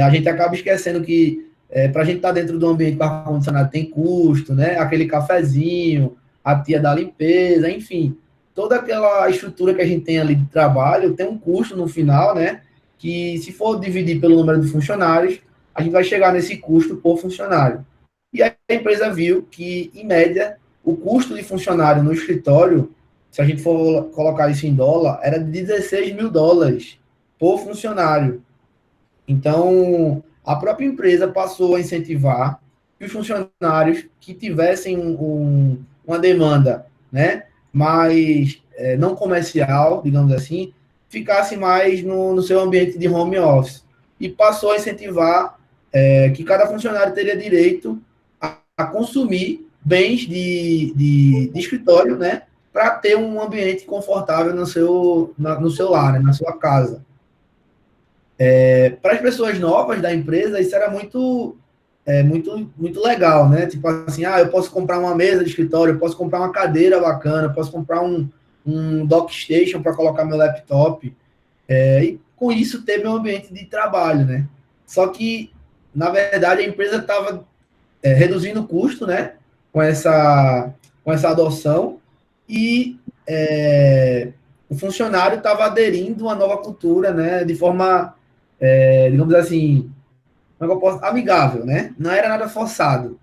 a gente acaba esquecendo que para a gente estar dentro do ambiente com ar-condicionado tem custo, né, aquele cafezinho, a tia da limpeza, enfim, toda aquela estrutura que a gente tem ali de trabalho tem um custo no final, né, que se for dividir pelo número de funcionários, a gente vai chegar nesse custo por funcionário. E a empresa viu que, em média, o custo de funcionário no escritório, se a gente for colocar isso em dólar, era de $16 mil por funcionário. Então, a própria empresa passou a incentivar que os funcionários que tivessem uma demanda, né, mais não comercial, digamos assim, ficasse mais no seu ambiente de home office. E passou a incentivar que cada funcionário teria direito a consumir bens de escritório, né, para ter um ambiente confortável no seu lar, né, na sua casa. Para as pessoas novas da empresa, isso era muito legal, né? Tipo assim, eu posso comprar uma mesa de escritório, eu posso comprar uma cadeira bacana, eu posso comprar um dockstation para colocar meu laptop, e com isso ter meu ambiente de trabalho, né? Só que, na verdade, a empresa estava reduzindo o custo, né? Com essa adoção, e o funcionário estava aderindo a uma nova cultura, né? De forma, digamos assim, amigável, né? Não era nada forçado.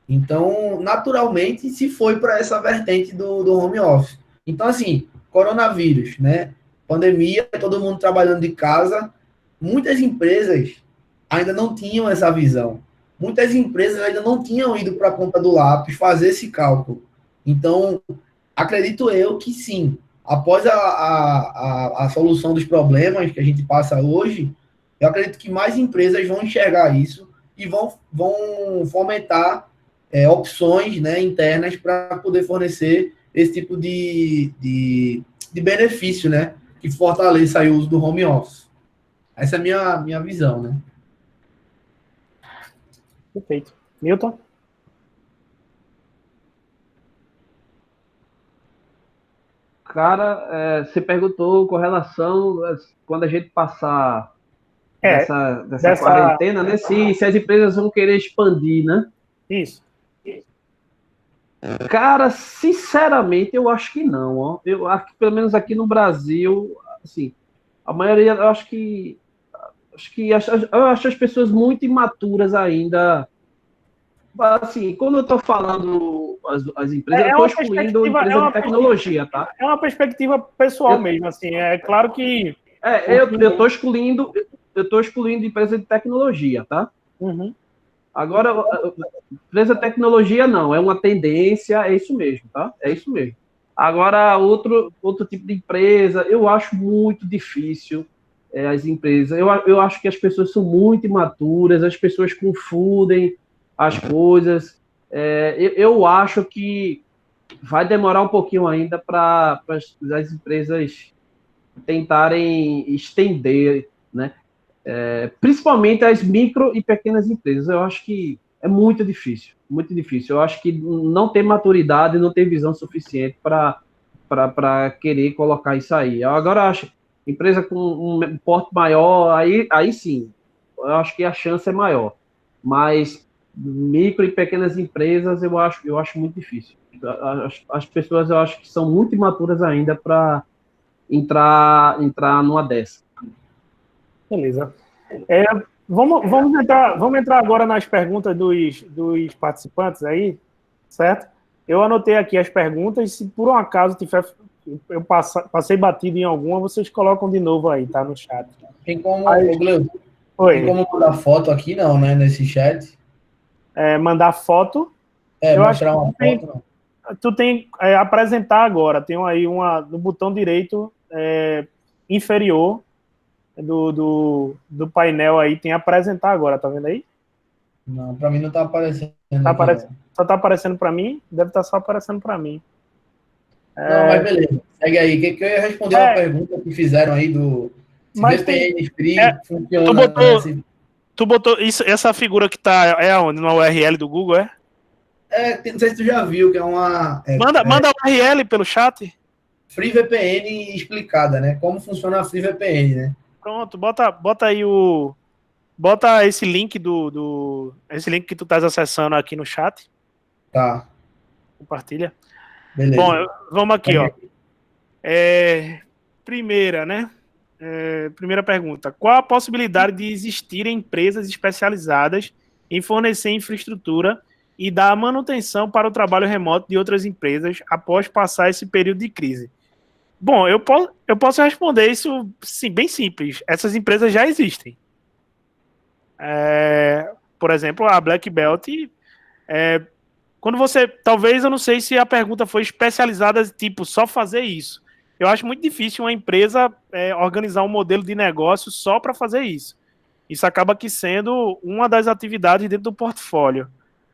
Então, naturalmente, se foi para essa vertente do home office. Então, assim, coronavírus, né? Pandemia, todo mundo trabalhando de casa. Muitas empresas ainda não tinham essa visão. Muitas empresas ainda não tinham ido para a ponta do lápis fazer esse cálculo. Então, acredito eu que sim, após a solução dos problemas que a gente passa hoje, eu acredito que mais empresas vão enxergar isso e vão fomentar opções, né, internas para poder fornecer esse tipo de benefício, né, que fortaleça aí o uso do home office. Essa é a minha visão, né?
Perfeito. Milton?
Cara, você perguntou com relação quando a gente passar dessa quarentena, né? Se as empresas vão querer expandir, né?
Isso.
Cara, sinceramente, eu acho que não, ó. Eu acho que pelo menos aqui no Brasil, assim, a maioria, eu acho as pessoas muito imaturas ainda. Assim, quando eu tô falando as empresas, eu tô excluindo empresa de tecnologia, tá?
É uma perspectiva pessoal mesmo, assim. É claro que...
eu tô excluindo empresa de tecnologia, tá?
Uhum.
Agora, empresa de tecnologia não, é uma tendência, é isso mesmo, tá? É isso mesmo. Agora, outro tipo de empresa, eu acho muito difícil as empresas. Eu acho que as pessoas são muito imaturas, as pessoas confundem as coisas. Eu acho que vai demorar um pouquinho ainda para as empresas tentarem estender, né? Principalmente as micro e pequenas empresas. Eu acho que é muito difícil, muito difícil. Eu acho que não tem maturidade, não tem visão suficiente para querer colocar isso aí. Agora, eu acho empresa com um porte maior, aí sim, eu acho que a chance é maior. Mas micro e pequenas empresas, eu acho muito difícil. As pessoas, eu acho que são muito imaturas ainda para entrar numa dessa.
Beleza. Vamos entrar agora nas perguntas dos participantes aí, certo? Eu anotei aqui as perguntas, se por um acaso eu passei batido em alguma, vocês colocam de novo aí, tá? No chat.
Tem como,
Oi.
Tem como mandar foto aqui, não, né? Nesse chat.
Mandar foto. Eu
mostrar
acho
uma foto, não.
Tu tem apresentar agora. Tem aí no botão direito inferior do painel aí, tem apresentar agora, tá vendo aí?
Não, para mim não tá aparecendo.
Só tá aparecendo para mim? Deve estar só aparecendo para mim.
Não, mas beleza. Segue aí. Que eu ia responder uma pergunta que fizeram aí do VPN Free funciona.
Tu botou essa figura que tá aonde? Na URL do Google, é?
Não sei se tu já viu, que é uma...
Manda a URL pelo chat.
Free VPN explicada, né? Como funciona a Free VPN, né?
Pronto, bota aí Bota esse link esse link que tu estás acessando aqui no chat.
Tá.
Compartilha.
Beleza.
Bom, vamos aqui, ó. Primeira, né? Primeira pergunta. Qual a possibilidade de existirem empresas especializadas em fornecer infraestrutura e dar manutenção para o trabalho remoto de outras empresas após passar esse período de crise? Bom, eu posso responder isso sim, bem simples. Essas empresas já existem. Por exemplo, a Black Belt, quando você, talvez, eu não sei se a pergunta foi especializada, tipo, só fazer isso. eu acho muito difícil uma empresa organizar um modelo de negócio só para fazer isso. Isso acaba que sendo uma das atividades dentro do portfólio,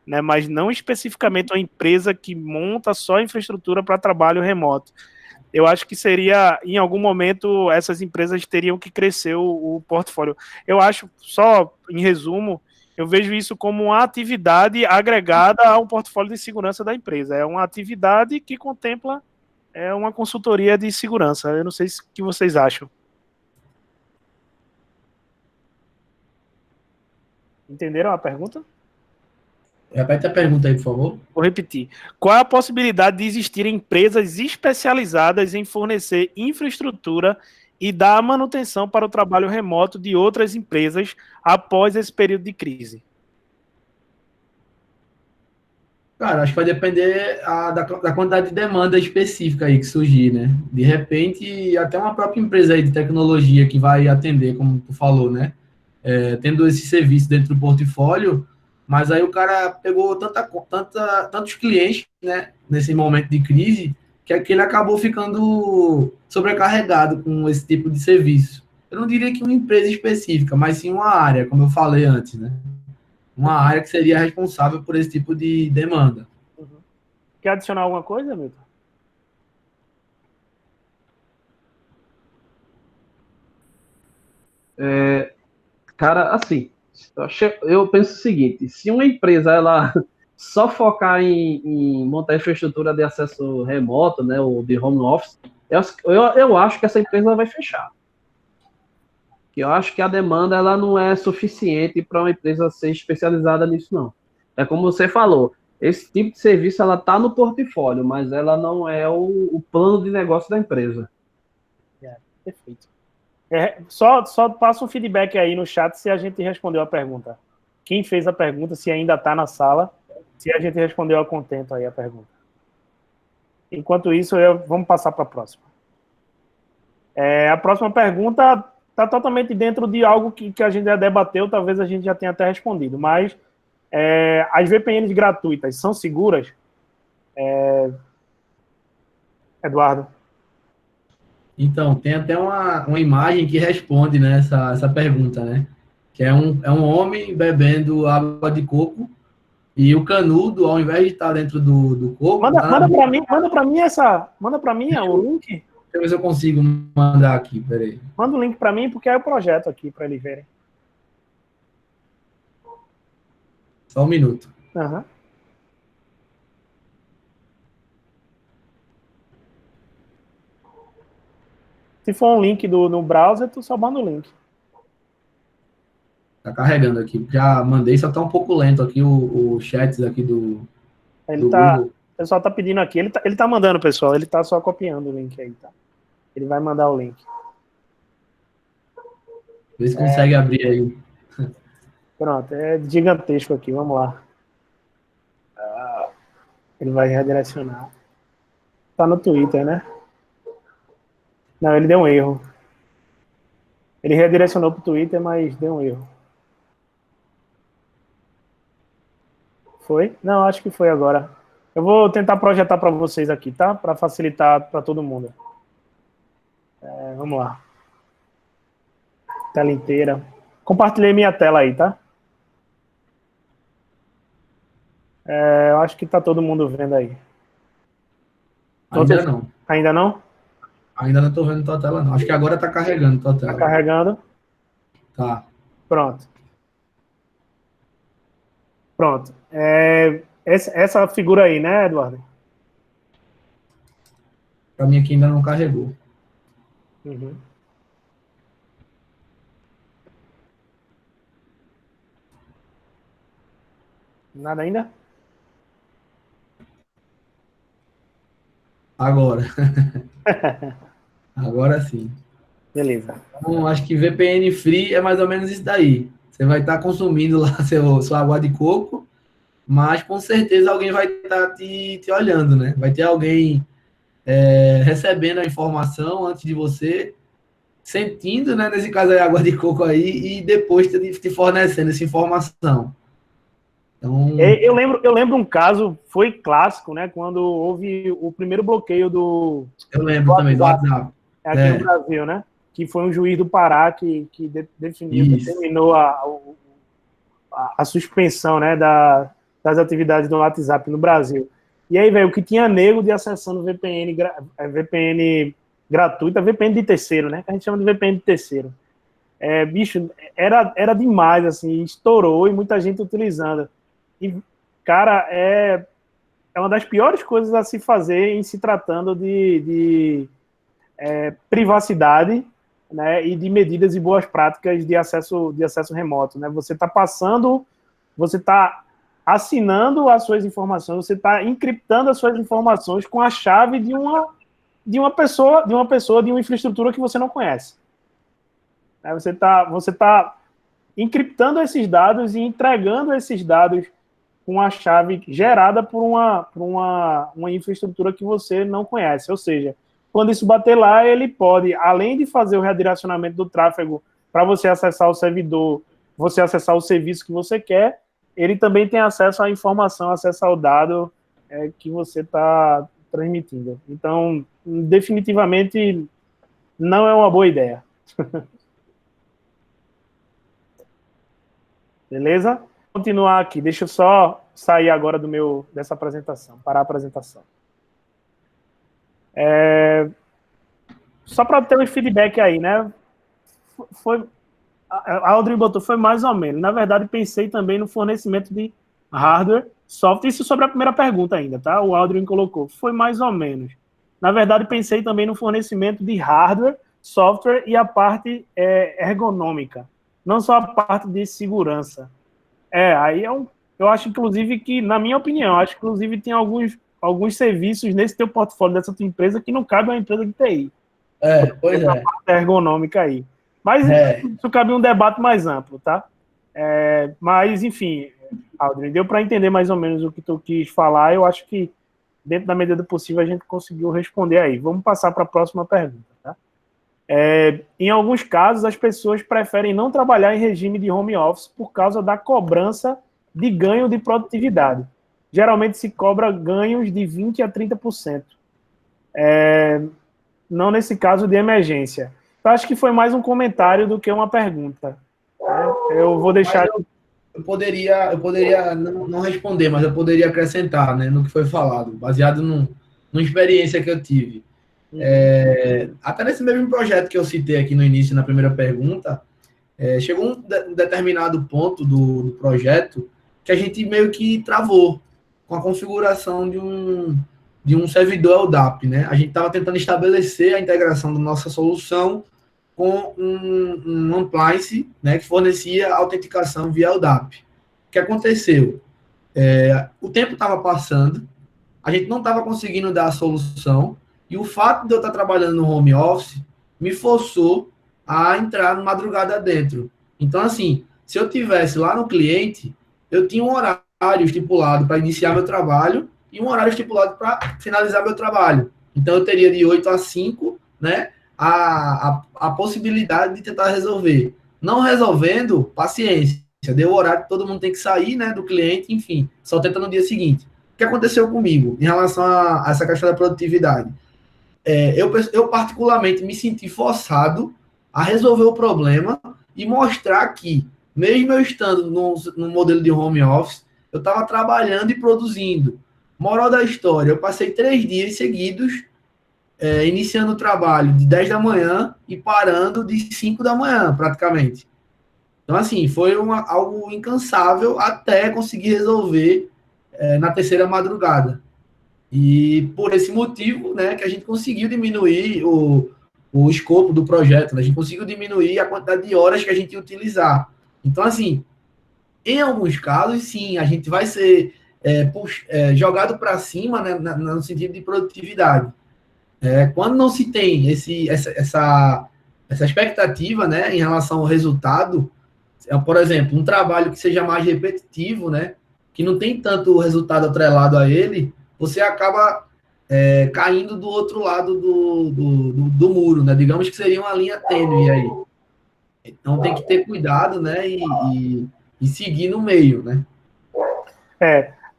né? Mas não especificamente uma empresa que monta só infraestrutura para trabalho remoto. Eu acho que seria, em algum momento, essas empresas teriam que crescer o portfólio. Eu acho, só em resumo, eu vejo isso como uma atividade agregada ao portfólio de segurança da empresa. É uma atividade que contempla uma consultoria de segurança. Eu não sei o que vocês acham. Entenderam a pergunta?
Repete a pergunta aí, por favor.
Vou repetir. Qual é a possibilidade de existirem empresas especializadas em fornecer infraestrutura e dar manutenção para o trabalho remoto de outras empresas após esse período de crise?
Cara, acho que vai depender da quantidade de demanda específica aí que surgir, né? De repente, até uma própria empresa aí de tecnologia que vai atender, como tu falou, né? Tendo esse serviço dentro do portfólio, mas aí o cara pegou tantos clientes, né? Nesse momento de crise, que ele acabou ficando sobrecarregado com esse tipo de serviço. Eu não diria que uma empresa específica, mas sim uma área, como eu falei antes, né? Uma área que seria responsável por esse tipo de demanda.
Quer adicionar alguma coisa, Milton?
Cara, assim, eu penso o seguinte, se uma empresa ela só focar em montar infraestrutura de acesso remoto, né, ou de home office, eu acho que essa empresa vai fechar. Eu acho que a demanda ela não é suficiente para uma empresa ser especializada nisso, não. É como você falou, esse tipo de serviço ela está no portfólio, mas ela não é o plano de negócio da empresa.
Perfeito. Só passa um feedback aí no chat se a gente respondeu a pergunta. Quem fez a pergunta, se ainda está na sala, se a gente respondeu a contento aí a pergunta. Enquanto isso, vamos passar para a próxima. A próxima pergunta está totalmente dentro de algo que a gente já debateu, talvez a gente já tenha até respondido, mas as VPNs gratuitas são seguras? Eduardo?
Então, tem até uma imagem que responde, né, essa pergunta, né? Que é um homem bebendo água de coco e o canudo, ao invés de estar dentro do coco...
Manda para mim o link.
Deixa eu ver se eu consigo mandar aqui, peraí.
Manda o link para mim, porque é o projeto aqui, para eles verem.
Só um minuto.
Uhum. Se for um link no browser, tu só manda o link.
Tá carregando aqui. Já mandei, só tá um pouco lento aqui o chat aqui do
Google. O pessoal tá pedindo aqui. Ele tá mandando, pessoal. Ele tá só copiando o link aí, tá? Ele vai mandar o link.
Vê se consegue abrir aí.
Pronto, é gigantesco aqui. Vamos lá. Ele vai redirecionar. Tá no Twitter, né? Não, ele deu um erro. Ele redirecionou pro Twitter, mas deu um erro. Foi? Não, acho que foi agora. Eu vou tentar projetar para vocês aqui, tá? Para facilitar para todo mundo. Vamos lá. Tela inteira. Compartilhei minha tela aí, tá? Eu acho que tá todo mundo vendo aí.
Ainda não.
Ainda não?
Ainda não tô vendo tua tela, não. Acho que agora tá carregando tua tela.
Tá carregando?
Tá.
Pronto. Pronto. Essa figura aí, né, Eduardo?
Para mim aqui ainda não carregou.
Uhum. Nada ainda?
Agora. Agora sim.
Beleza.
Então, acho que VPN free é mais ou menos isso daí. Você vai estar consumindo lá sua água de coco, mas com certeza alguém vai estar te olhando, né? Vai ter alguém recebendo a informação antes de você, sentindo, né? Nesse caso aí, água de coco aí, e depois te fornecendo essa informação. Então,
Eu lembro um caso, foi clássico, né? Quando houve o primeiro bloqueio do
eu lembro também do WhatsApp.
aqui no Brasil, né? Que foi um juiz do Pará que definiu,
Isso.
determinou a suspensão, né, das atividades do WhatsApp no Brasil. E aí, velho, o que tinha nego de acessando VPN gratuita, VPN de terceiro, né? Que a gente chama de VPN de terceiro. Bicho, era demais, assim, estourou e muita gente utilizando. E, cara, é uma das piores coisas a se fazer em se tratando de privacidade, né, e de medidas e boas práticas de acesso remoto, né? Você está assinando as suas informações, você está encriptando as suas informações com a chave de uma pessoa, de uma infraestrutura que você não conhece. Você tá encriptando esses dados e entregando esses dados com a chave gerada por uma infraestrutura que você não conhece. Ou seja, quando isso bater lá, ele pode, além de fazer o redirecionamento do tráfego para você acessar o servidor, você acessar o serviço que você quer, ele também tem acesso à informação, acesso ao dado que você está transmitindo. Então, definitivamente, não é uma boa ideia. Beleza? Vou continuar aqui. Deixa eu só sair agora dessa apresentação, parar a apresentação. Só para ter um feedback aí, né? A Audrey botou, foi mais ou menos. Na verdade, pensei também no fornecimento de hardware, software. Isso sobre a primeira pergunta ainda, tá? O Audrey colocou, foi mais ou menos. Na verdade, pensei também no fornecimento de hardware, software e a parte ergonômica. Não só a parte de segurança. Aí eu acho, inclusive, que, na minha opinião, acho que, inclusive, tem alguns serviços nesse teu portfólio dessa tua empresa que não cabe a uma empresa de TI.
Pois
é. Parte ergonômica aí. Mas isso cabe um debate mais amplo, tá? Mas, enfim, Aldrin, deu para entender mais ou menos o que tu quis falar. Eu acho que, dentro da medida do possível, a gente conseguiu responder aí. Vamos passar para a próxima pergunta, tá? Em alguns casos, as pessoas preferem não trabalhar em regime de home office por causa da cobrança de ganho de produtividade. Geralmente se cobra ganhos de 20% a 30%. Não nesse caso de emergência. Eu acho que foi mais um comentário do que uma pergunta. Eu vou deixar...
Eu poderia não responder, mas eu poderia acrescentar, né, no que foi falado, baseado numa experiência que eu tive. Até nesse mesmo projeto que eu citei aqui no início, na primeira pergunta, chegou um determinado ponto do projeto que a gente meio que travou com a configuração de um servidor LDAP, né? A gente estava tentando estabelecer a integração da nossa solução com um appliance, né, que fornecia autenticação via LDAP. O que aconteceu? O tempo estava passando, a gente não estava conseguindo dar a solução, e o fato de eu estar trabalhando no home office me forçou a entrar no madrugada dentro. Então, assim, se eu tivesse lá no cliente, eu tinha um horário estipulado para iniciar meu trabalho e um horário estipulado para finalizar meu trabalho. Então, eu teria de 8 a 5, né, a possibilidade de tentar resolver. Não resolvendo, paciência. Deu o horário que todo mundo tem que sair, né, do cliente, enfim, só tenta no dia seguinte. O que aconteceu comigo em relação a essa questão da produtividade? Eu particularmente me senti forçado a resolver o problema e mostrar que, mesmo eu estando no modelo de home office, eu estava trabalhando e produzindo. Moral da história, eu passei 3 dias seguidos iniciando o trabalho de 10 da manhã e parando de 5 da manhã, praticamente. Então, assim, foi algo incansável até conseguir resolver na terceira madrugada. E por esse motivo, né, que a gente conseguiu diminuir o escopo do projeto, né? A gente conseguiu diminuir a quantidade de horas que a gente ia utilizar. Então, assim, em alguns casos, sim, a gente vai ser jogado para cima, né, no sentido de produtividade. Quando não se tem essa expectativa, né, em relação ao resultado, por exemplo, um trabalho que seja mais repetitivo, né, que não tem tanto resultado atrelado a ele, você acaba caindo do outro lado do muro, né? Digamos que seria uma linha tênue aí. Então tem que ter cuidado, né? E seguir no meio, né?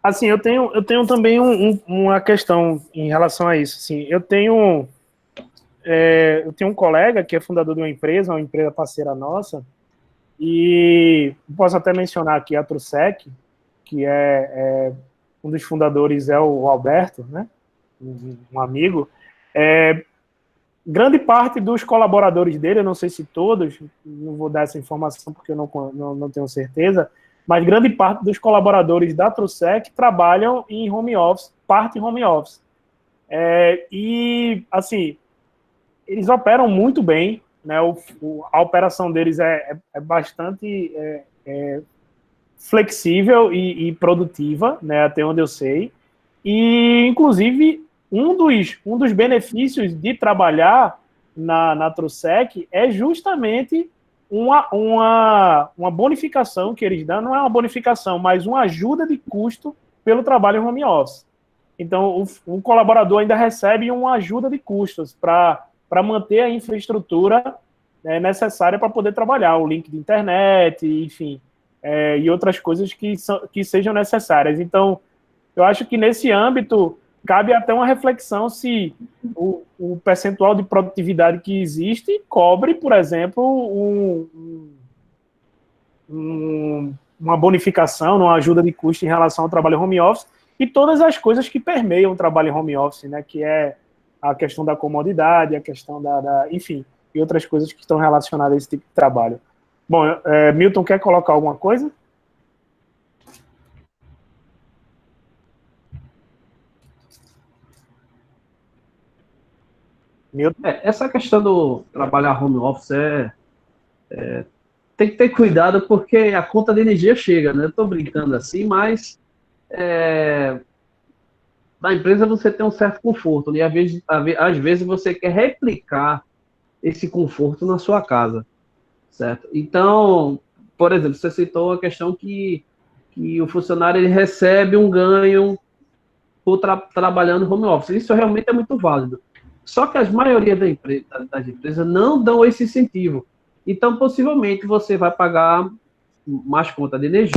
Assim, eu tenho também uma questão em relação a isso. Assim, eu tenho um colega que é fundador de uma empresa parceira nossa, e posso até mencionar aqui a Trusec, que um dos fundadores é o Alberto, né? Um amigo. Grande parte dos colaboradores dele, eu não sei se todos, não vou dar essa informação porque eu não tenho certeza, mas grande parte dos colaboradores da Trusec trabalham em home office, parte em home office. E, assim, eles operam muito bem, né? A operação deles é bastante flexível e produtiva, né? Até onde eu sei. E, inclusive, um dos benefícios de trabalhar na Trusec é justamente uma bonificação que eles dão, não é uma bonificação, mas uma ajuda de custo pelo trabalho em home office. Então, o colaborador ainda recebe uma ajuda de custos para manter a infraestrutura necessária para poder trabalhar, o link de internet, enfim, e outras coisas que sejam necessárias. Então, eu acho que nesse âmbito cabe até uma reflexão se o percentual de produtividade que existe cobre, por exemplo, uma bonificação, uma ajuda de custo em relação ao trabalho home office e todas as coisas que permeiam o trabalho home office, né, que é a questão da comodidade, a questão enfim, e outras coisas que estão relacionadas a esse tipo de trabalho. Bom, Milton, quer colocar alguma coisa?
Essa questão do trabalhar home office tem que ter cuidado porque a conta de energia chega, né? Eu tô brincando assim, mas na empresa você tem um certo conforto, né? Às vezes você quer replicar esse conforto na sua casa, certo? Então, por exemplo, você citou a questão que o funcionário ele recebe um ganho por trabalhando home office. Isso realmente é muito válido. Só que a maioria das empresas não dão esse incentivo. Então, possivelmente, você vai pagar mais conta de energia.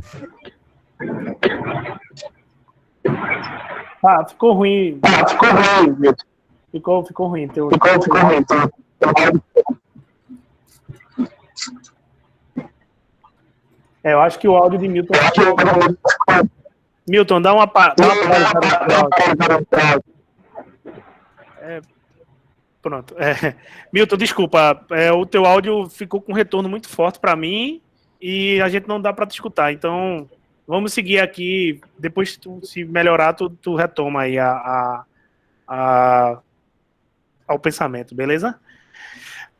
Ficou ruim. Ficou ruim. Ficou ruim. Eu acho que o áudio de Milton... Milton, dá uma parada. Pronto. Milton, desculpa. O teu áudio ficou com um retorno muito forte para mim e a gente não dá para te escutar. Então, vamos seguir aqui. Depois, se melhorar, tu retoma aí ao pensamento, beleza?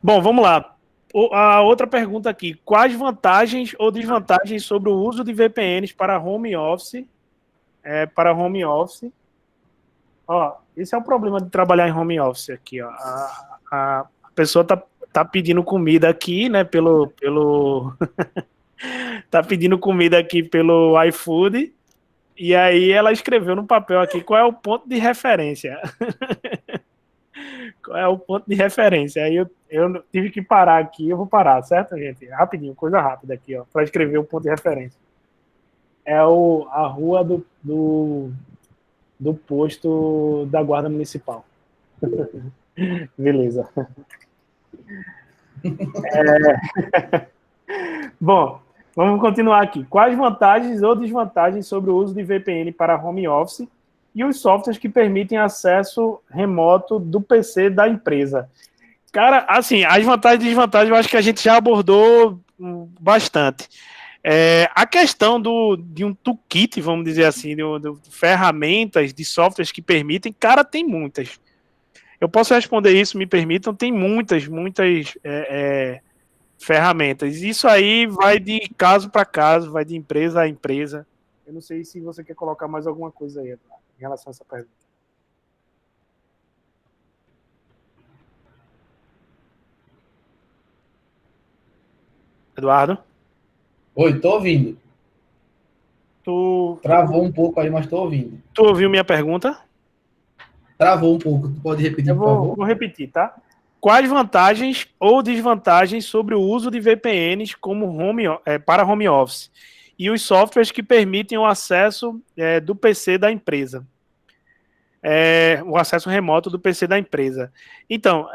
Bom, vamos lá. A outra pergunta aqui. Quais vantagens ou desvantagens sobre o uso de VPNs para home office? Ó, esse é o problema de trabalhar em home office aqui, ó. A pessoa tá pedindo comida aqui, né, tá pedindo comida aqui pelo iFood, e aí ela escreveu no papel aqui qual é o ponto de referência. Qual é o ponto de referência? Aí eu tive que parar aqui, eu vou parar, certo, gente? Rapidinho, coisa rápida aqui, ó, para escrever o ponto de referência. É a rua do posto da Guarda Municipal. Beleza. Bom, vamos continuar aqui. Quais vantagens ou desvantagens sobre o uso de VPN para home office e os softwares que permitem acesso remoto do PC da empresa? Cara, assim, as vantagens e desvantagens eu acho que a gente já abordou bastante. A questão de um toolkit, vamos dizer assim, de ferramentas, de softwares que permitem, cara, tem muitas. Eu posso responder isso, me permitam, tem muitas ferramentas. Isso aí vai de caso para caso, vai de empresa a empresa. Eu não sei se você quer colocar mais alguma coisa aí, Eduardo, em relação a essa pergunta. Eduardo?
Oi, tô ouvindo.
Tu
Travou um pouco aí, mas tô ouvindo.
Tu ouviu minha pergunta?
Travou um pouco. Tu pode repetir, por favor?
Vou repetir, tá? Quais vantagens ou desvantagens sobre o uso de VPNs para home office? e os softwares que permitem o acesso do PC da empresa. O acesso remoto do PC da empresa. Então,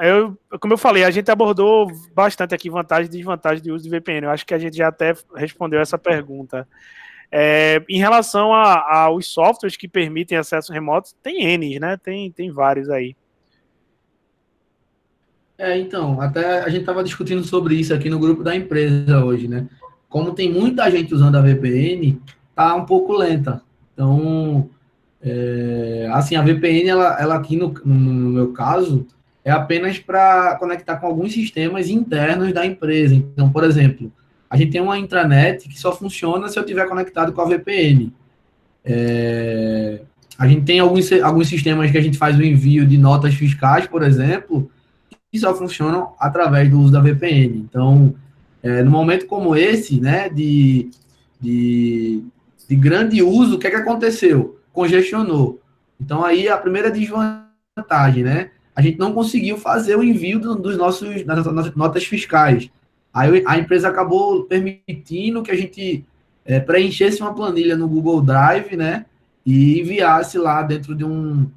como eu falei, a gente abordou bastante aqui vantagens e desvantagens de uso de VPN. Eu acho que a gente já até respondeu essa pergunta. Em relação aos softwares que permitem acesso remoto, tem N, né? Tem vários aí.
Então, até a gente estava discutindo sobre isso aqui no grupo da empresa hoje, né? Como tem muita gente usando a VPN, tá um pouco lenta. Então, assim, a VPN, ela aqui no meu caso, é apenas para conectar com alguns sistemas internos da empresa. Então, por exemplo, a gente tem uma intranet que só funciona se eu tiver conectado com a VPN. A gente tem alguns sistemas que a gente faz o envio de notas fiscais, por exemplo, que só funcionam através do uso da VPN. Então, no momento como esse, né, de grande uso, o que aconteceu? Congestionou. Então, aí a primeira desvantagem, né? A gente não conseguiu fazer o envio das nossas notas fiscais. Aí a empresa acabou permitindo que a gente preenchesse uma planilha no Google Drive, né? E enviasse lá dentro de um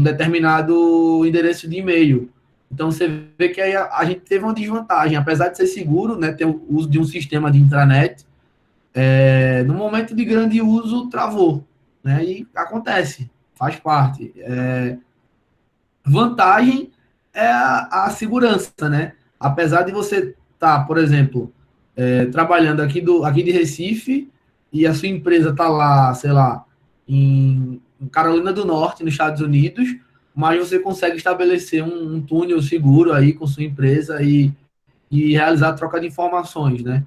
determinado endereço de e-mail. Então, você vê que aí a gente teve uma desvantagem. Apesar de ser seguro, né? Ter o uso de um sistema de intranet, no momento de grande uso, travou. Né? E acontece, faz parte. Vantagem é a segurança, né? Apesar de você estar, por exemplo, trabalhando aqui de Recife e a sua empresa está lá, sei lá, em Carolina do Norte, nos Estados Unidos, mas você consegue estabelecer um túnel seguro aí com sua empresa e realizar a troca de informações, né?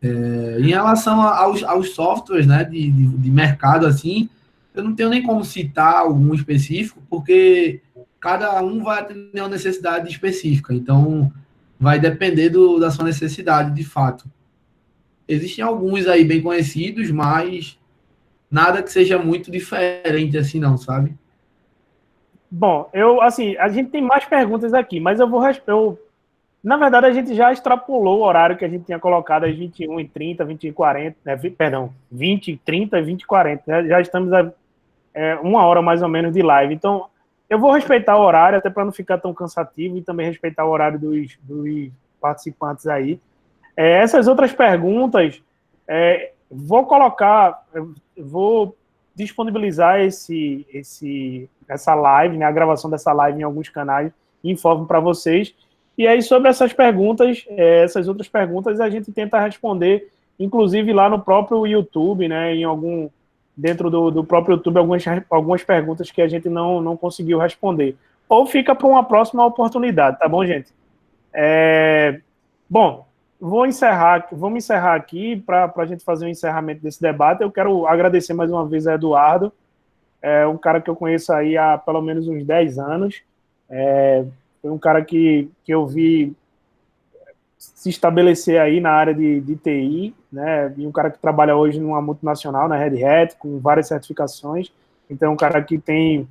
Em relação aos softwares, né, de mercado, assim, eu não tenho nem como citar algum específico, porque cada um vai atender uma necessidade específica. Então, vai depender da sua necessidade, de fato. Existem alguns aí bem conhecidos, mas nada que seja muito diferente assim, não, sabe?
Bom, assim, a gente tem mais perguntas aqui, mas na verdade, a gente já extrapolou o horário que a gente tinha colocado às 21h30, 20h40, perdão, 20h30 e 20h40, né? Já estamos a 1 hora mais ou menos de live. Então, eu vou respeitar o horário, até para não ficar tão cansativo, e também respeitar o horário dos participantes aí. Essas outras perguntas, vou disponibilizar essa live, né, a gravação dessa live em alguns canais, informo para vocês. E aí, sobre essas perguntas, essas outras perguntas, a gente tenta responder, inclusive lá no próprio YouTube, né, dentro do próprio YouTube, algumas perguntas que a gente não conseguiu responder. Ou fica para uma próxima oportunidade, tá bom, gente? Bom, vamos encerrar aqui para a gente fazer o encerramento desse debate. Eu quero agradecer mais uma vez a Eduardo, um cara que eu conheço aí há pelo menos uns 10 anos. Foi um cara que eu vi se estabelecer aí na área de TI, né? E um cara que trabalha hoje numa multinacional, na Red Hat, com várias certificações. Então, um cara que tem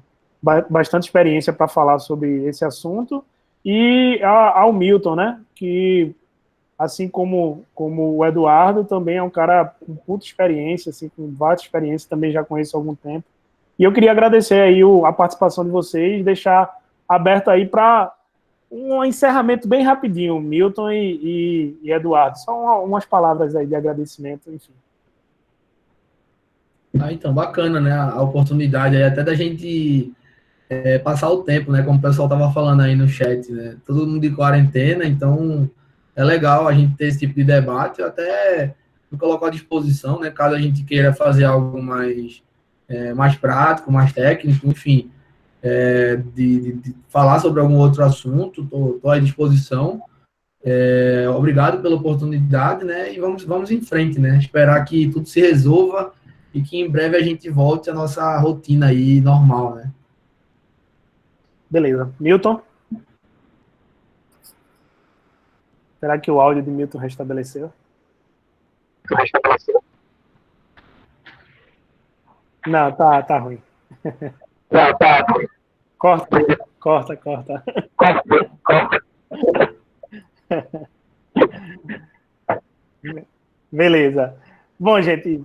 bastante experiência para falar sobre esse assunto. E ao Milton, né? Que, assim como o Eduardo, também é um cara com muita experiência, assim, com várias experiências, também já conheço há algum tempo. E eu queria agradecer aí a participação de vocês, deixar aberto aí para um encerramento bem rapidinho, Milton e Eduardo. Só umas palavras aí de agradecimento, enfim.
Então, bacana, né? A oportunidade aí até da gente passar o tempo, né? Como o pessoal tava falando aí no chat, né? Todo mundo de quarentena, então é legal a gente ter esse tipo de debate. Eu até me coloco à disposição, né? Caso a gente queira fazer algo mais prático, mais técnico, enfim. De falar sobre algum outro assunto, estou à disposição. Obrigado pela oportunidade, né? E vamos em frente, né? Esperar que tudo se resolva e que em breve a gente volte à nossa rotina aí normal, né?
Beleza. Milton? Será que o áudio de Milton restabeleceu? Não, tá ruim.
Tá.
Corta. Beleza. Bom, gente,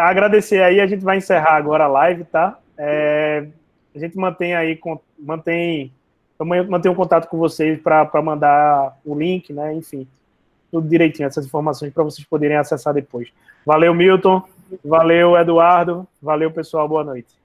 agradecer aí, a gente vai encerrar agora a live, tá? A gente mantém um contato com vocês para mandar o link, né? Enfim, tudo direitinho, essas informações para vocês poderem acessar depois. Valeu, Milton. Valeu, Eduardo. Valeu, pessoal. Boa noite.